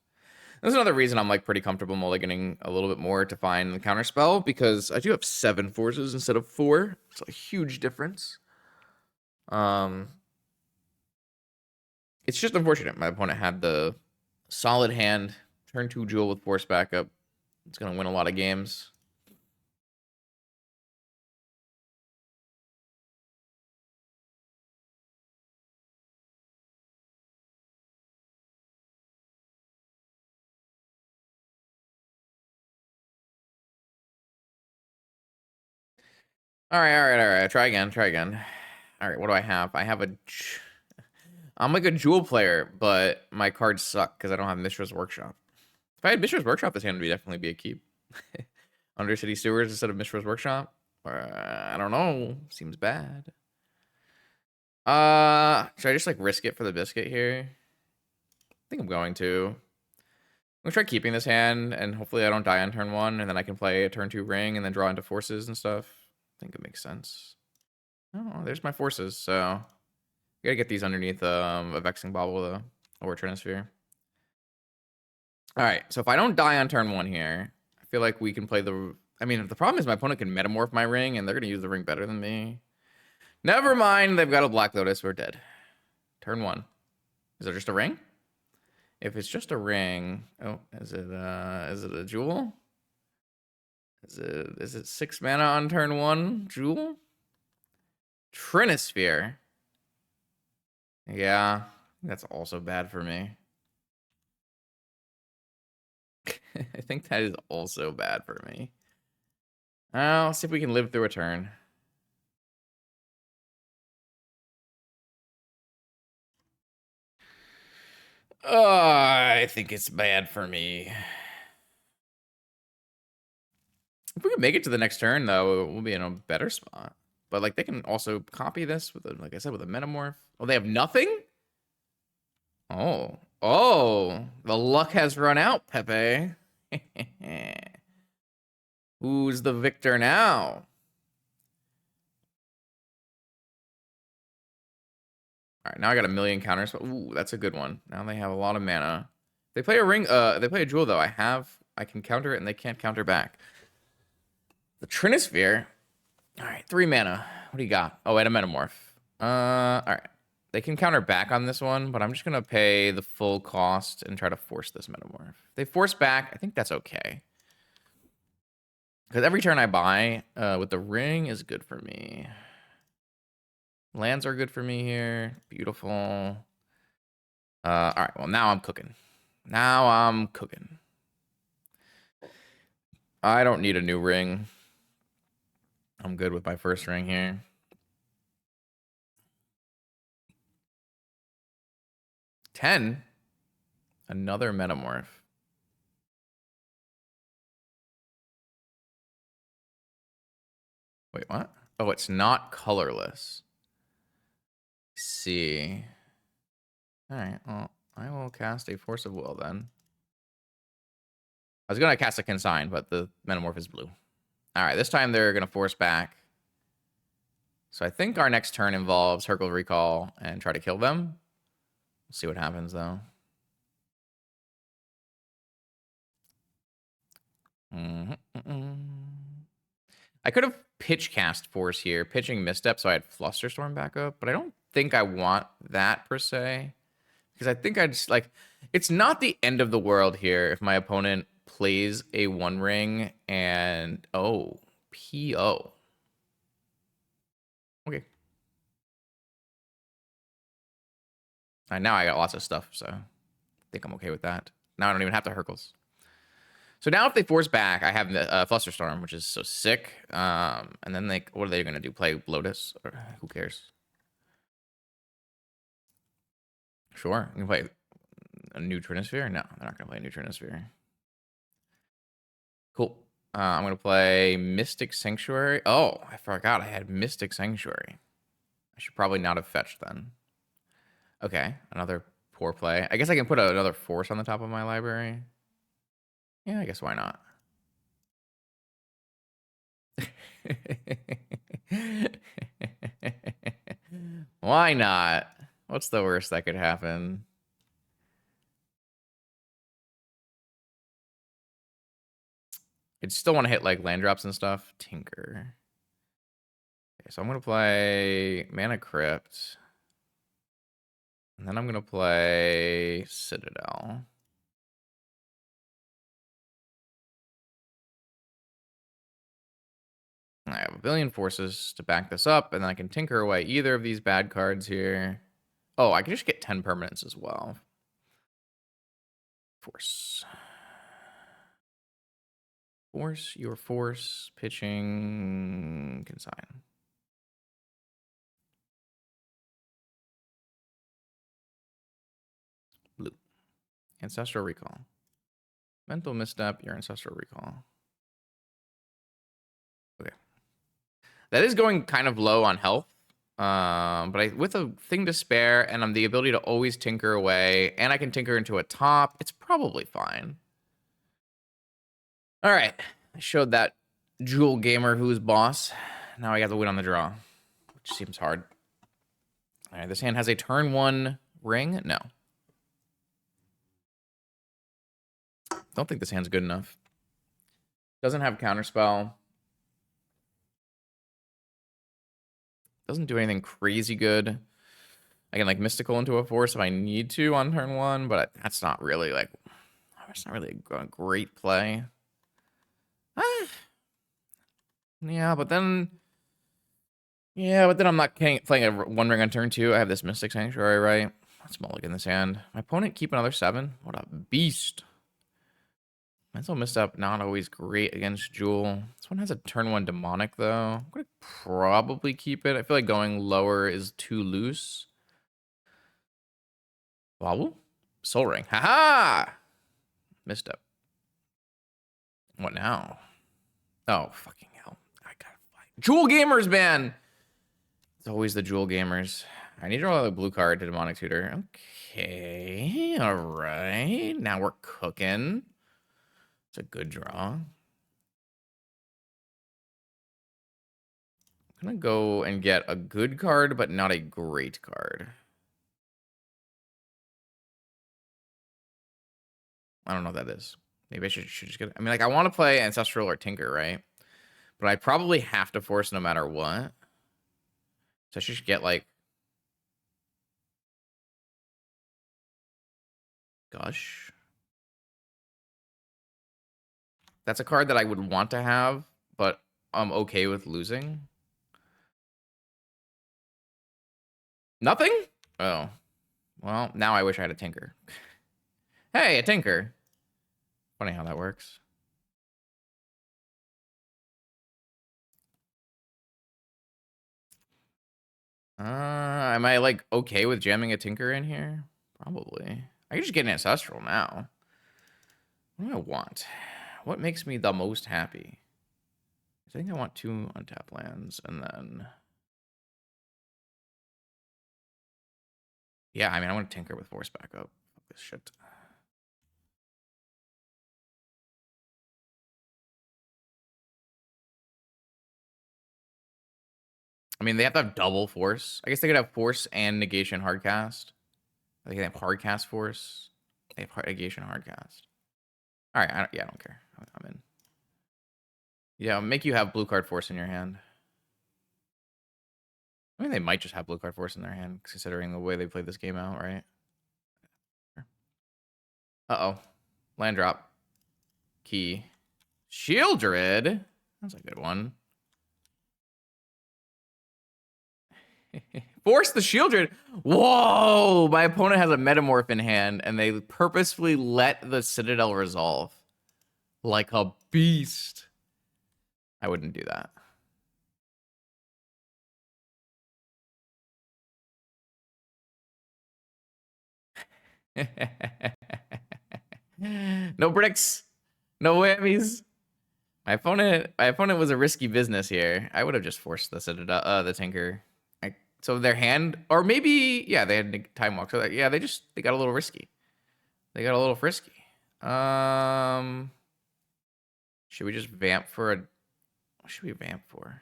That's another reason I'm like pretty comfortable mulliganing a little bit more to find the counter spell, because I do have 7 forces instead of 4. It's a huge difference. It's just unfortunate. My opponent had the solid hand, turn 2 Jewel with force backup. It's gonna win a lot of games. All right, all right, all right. Try again, try again. All right, what do I have? I have a... I'm like a jewel player, but my cards suck because I don't have Mishra's Workshop. If I had Mishra's Workshop, this hand would definitely be a keep. Undercity Sewers instead of Mishra's Workshop? I don't know. Seems bad. Should I just like risk it for the biscuit here? I think I'm going to. I'm gonna try keeping this hand, and hopefully I don't die on turn 1, and then I can play a turn 2 ring and then draw into forces and stuff. I think it makes sense. Oh, there's my forces, so gotta get these underneath a Vexing Bauble though, or Trinisphere. All right, so if I don't die on turn 1 here, I feel like we can play the... I mean, the problem is my opponent can metamorph my ring, and they're gonna use the ring better than me. Never mind, they've got a Black Lotus, we're dead. Turn 1. Is it just a ring? If it's just a ring... Oh, is it a jewel? Is it 6 mana on turn 1? Jewel? Trinisphere. Yeah, that's also bad for me. I think that is also bad for me. I'll see if we can live through a turn. I think it's bad for me. If we can make it to the next turn, though, we'll be in a better spot. But like, they can also copy this with, like I said, with a metamorph. Oh, they have nothing. Oh, the luck has run out, Pepe. Who's the victor now? All right, now I got a million counters. Ooh, that's a good one. Now they have a lot of mana. They play a ring. They play a jewel though. I can counter it, and they can't counter back. The Trinisphere. All right, 3 mana. What do you got? Oh, and a metamorph. All right. They can counter back on this one, but I'm just gonna pay the full cost and try to force this metamorph. If they force back, I think that's okay. Because every turn I buy with the ring is good for me. Lands are good for me here. Beautiful. All right, well, now I'm cooking. Now I'm cooking. I don't need a new ring. I'm good with my first ring here. $10. Another metamorph. Wait, what? Oh, it's not colorless. Let's see. All right, well, I will cast a Force of Will then. I was going to cast a Consign, but the metamorph is blue. All right, this time they're going to force back. So I think our next turn involves Hurkyl's Recall and try to kill them. We'll see what happens, though. I could have pitch cast Force here, pitching Misstep, so I had Flusterstorm back up, but I don't think I want that per se. Because I think I just, like, it's not the end of the world here if my opponent plays a 1-ring and, oh, PO. Okay. Now I got lots of stuff, so I think I'm okay with that. Now I don't even have to Hurkyl's. So now if they force back, I have the Flusterstorm, which is so sick. And then what are they going to do? Play Lotus? Or who cares? Sure. You can play a new Trinisphere? No, they're not going to play a new Trinisphere. Cool. I'm going to play Mystic Sanctuary. Oh, I forgot I had Mystic Sanctuary. I should probably not have fetched then. Okay, another poor play. I guess I can put another Force on the top of my library. Yeah, I guess why not? Why not? What's the worst that could happen? I'd still want to hit like land drops and stuff. Tinker. Okay, so I'm going to play Mana Crypt. And then I'm going to play Citadel. I have a billion forces to back this up, and then I can tinker away either of these bad cards here. Oh, I can just get 10 permanents as well. Force. Force your force. Pitching. Consign. Blue. Ancestral Recall. Mental misstep, your Ancestral Recall. Okay. That is going kind of low on health. But with a thing to spare and the ability to always tinker away, and I can tinker into a top, it's probably fine. All right. I showed that Jewel Gamer who's boss. Now I got to win on the draw, which seems hard. All right, this hand has a turn 1 ring. No. Don't think this hand's good enough. Doesn't have counterspell. Doesn't do anything crazy good. I can like mystical into a force if I need to on turn 1, but that's not really like, it's not really a great play. Yeah, but then I'm not playing a 1 ring on turn 2. I have this Mystic Sanctuary, right? Let's mulligan this hand. My opponent keep another 7. What a beast. Mental misstep, not always great against Jewel. This one has a turn 1 demonic, though. I'm going to probably keep it. I feel like going lower is too loose. Wobble? Soul Ring. Haha! Misstep. What now? Oh, fucking hell. I gotta fight. Jewel Gamers, man! It's always the Jewel Gamers. I need to roll a blue card to Demonic Tutor. Okay, alright. Now we're cooking. It's a good draw. I'm gonna go and get a good card, but not a great card. I don't know what that is. Maybe I should just get it. I mean, like, I want to play Ancestral or Tinker, right? But I probably have to force no matter what. So I should get, like, Gush. That's a card that I would want to have, but I'm okay with losing. Nothing? Oh. Well, now I wish I had a Tinker. Hey, a Tinker. Funny how that works. Am I, like, okay with jamming a Tinker in here? Probably. I can just get an Ancestral now. What do I want? What makes me the most happy? I think I want 2 untapped lands, and then... Yeah, I mean, I want to Tinker with Force backup. Fuck this shit. I mean, they have to have double Force. I guess they could have Force and Negation Hardcast. They can have Hardcast Force. They have Negation Hardcast. All right, I don't care. I'm in. Yeah, I'll make you have blue card Force in your hand. I mean, they might just have blue card Force in their hand, considering the way they played this game out, right? Uh-oh. Land drop. Key. Shieldred. That's a good one. Force the Shieldred. Whoa! My opponent has a Metamorph in hand, and they purposefully let the Citadel resolve. Like a beast. I wouldn't do that. No bricks. No whammies. My opponent was a risky business here. I would have just forced the Citadel, the Tinker. So their hand, or maybe, yeah, they had Time Walk. So yeah, they got a little risky. They got a little frisky. Should we just vamp for a? What should we vamp for?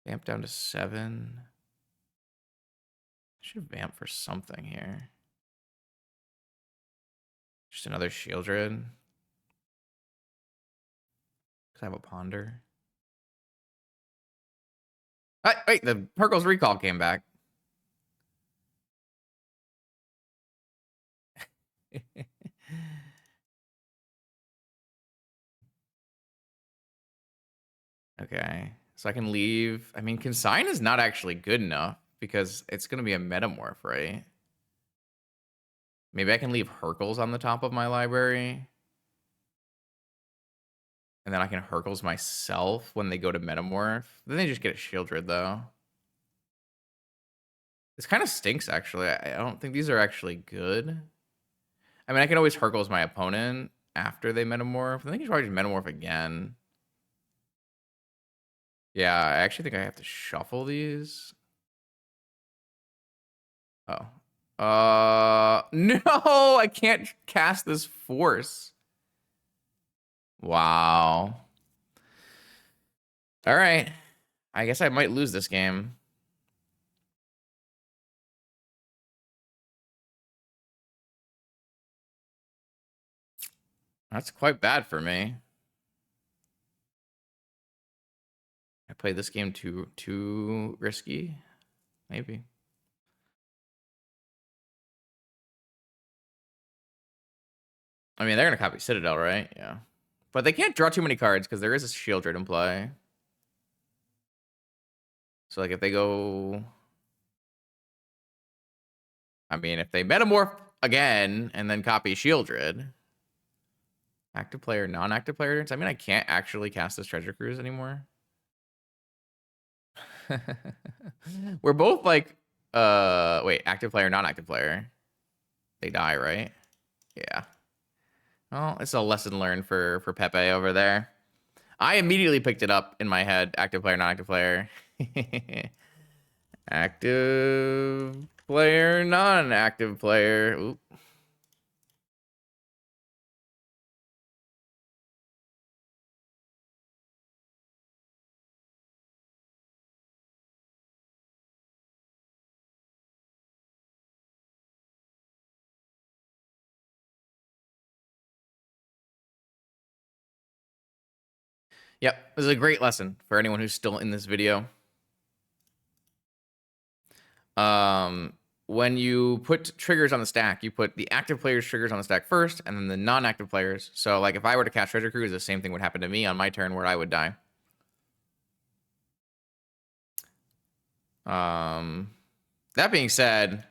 Vamp down to 7. Should vamp for something here. Just another Shieldred. Cause I have a Ponder. Wait, the Purkle's Recall came back. Okay, so I can leave. I mean, Consign is not actually good enough because it's going to be a Metamorph, right? Maybe I can leave Hercules on the top of my library. And then I can Hercules myself when they go to Metamorph. Then they just get a Shieldred, though. This kind of stinks, actually. I don't think these are actually good. I mean, I can always Hercules my opponent after they Metamorph. I think you should probably just Metamorph again. Yeah, I actually think I have to shuffle these. Oh. No, I can't cast this force. Wow. All right. I guess I might lose this game. That's quite bad for me. I played this game too risky. Maybe. I mean, they're gonna copy Citadel, right? Yeah. But they can't draw too many cards because there is a Shieldred in play. So like if they go, I mean, if they Metamorph again and then copy Shieldred, active player, non-active player. I mean, I can't actually cast this Treasure Cruise anymore. We're both like, wait, active player, non-active player. They die, right? Yeah. Well, it's a lesson learned for Pepe over there. I immediately picked it up in my head. Active player, non-active player. Active player, non-active player. Oop. Yep, this is a great lesson for anyone who's still in this video. When you put triggers on the stack, you put the active players' triggers on the stack first, and then the non-active players. So, like, if I were to cast Treasure Cruise, the same thing would happen to me on my turn, where I would die. That being said,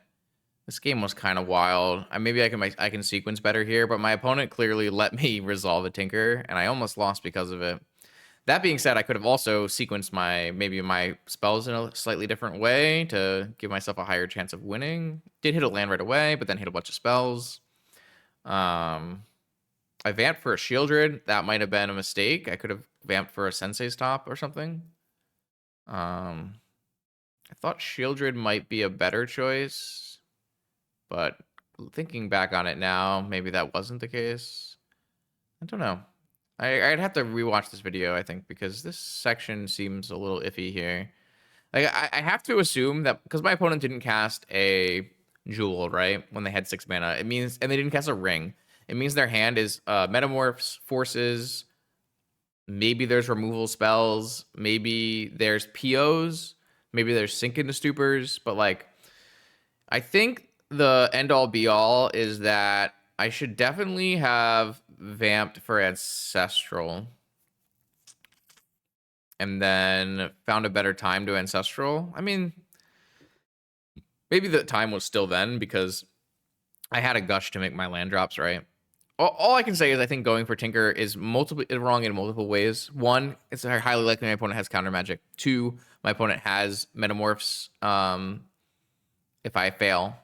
this game was kind of wild. Maybe I can sequence better here, but my opponent clearly let me resolve a Tinker, and I almost lost because of it. That being said, I could have also sequenced maybe my spells in a slightly different way to give myself a higher chance of winning. Did hit a land right away, but then hit a bunch of spells. I vamped for a Shieldred. That might have been a mistake. I could have vamped for a Sensei's Top or something. I thought Shieldred might be a better choice, but thinking back on it now, maybe that wasn't the case. I don't know. I'd have to rewatch this video, I think, because this section seems a little iffy here. Like, I have to assume that because my opponent didn't cast a Jewel, right, when they had 6 mana, it means, and they didn't cast a Ring, it means their hand is Metamorphs, Forces, maybe there's removal spells, maybe there's POs, maybe there's Sink into Stupors, but, like, I think the end-all be-all is that I should definitely have vamped for Ancestral and then found a better time to Ancestral. I mean, maybe the time was still then because I had a gush to make my land drops, right? All I can say is I think going for Tinker is wrong in multiple ways. One, it's highly likely my opponent has counter magic. Two, my opponent has Metamorphs if I fail.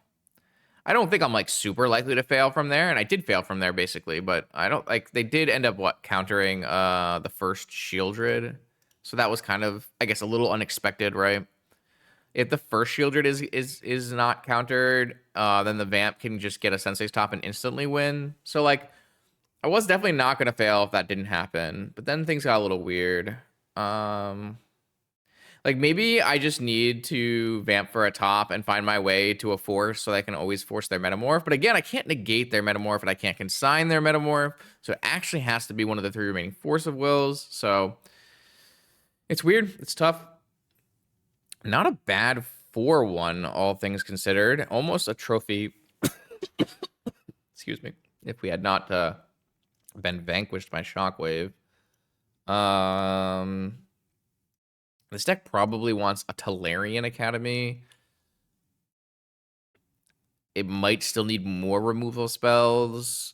I don't think I'm like super likely to fail from there, and I did fail from there basically, but I don't like they did end up countering the first Shieldred. So that was kind of, I guess, a little unexpected, right? If the first Shieldred is not countered, then the Vamp can just get a Sensei's Top and instantly win. So like I was definitely not gonna fail if that didn't happen, but then things got a little weird. Like maybe I just need to vamp for a top and find my way to a force so that I can always force their Metamorph. But again, I can't negate their Metamorph and I can't consign their Metamorph. So it actually has to be one of the 3 remaining Force of Wills. So it's weird. It's tough. Not a bad 4-1, all things considered. Almost a trophy. Excuse me. If we had not been vanquished by Shockwave. This deck probably wants a Talarian Academy. It might still need more removal spells.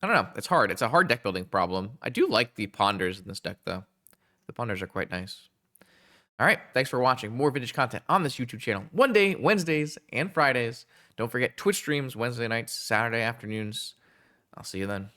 I don't know. It's hard. It's a hard deck building problem. I do like the Ponders in this deck, though. The Ponders are quite nice. All right. Thanks for watching. More vintage content on this YouTube channel. One day, Wednesdays and Fridays. Don't forget Twitch streams Wednesday nights, Saturday afternoons. I'll see you then.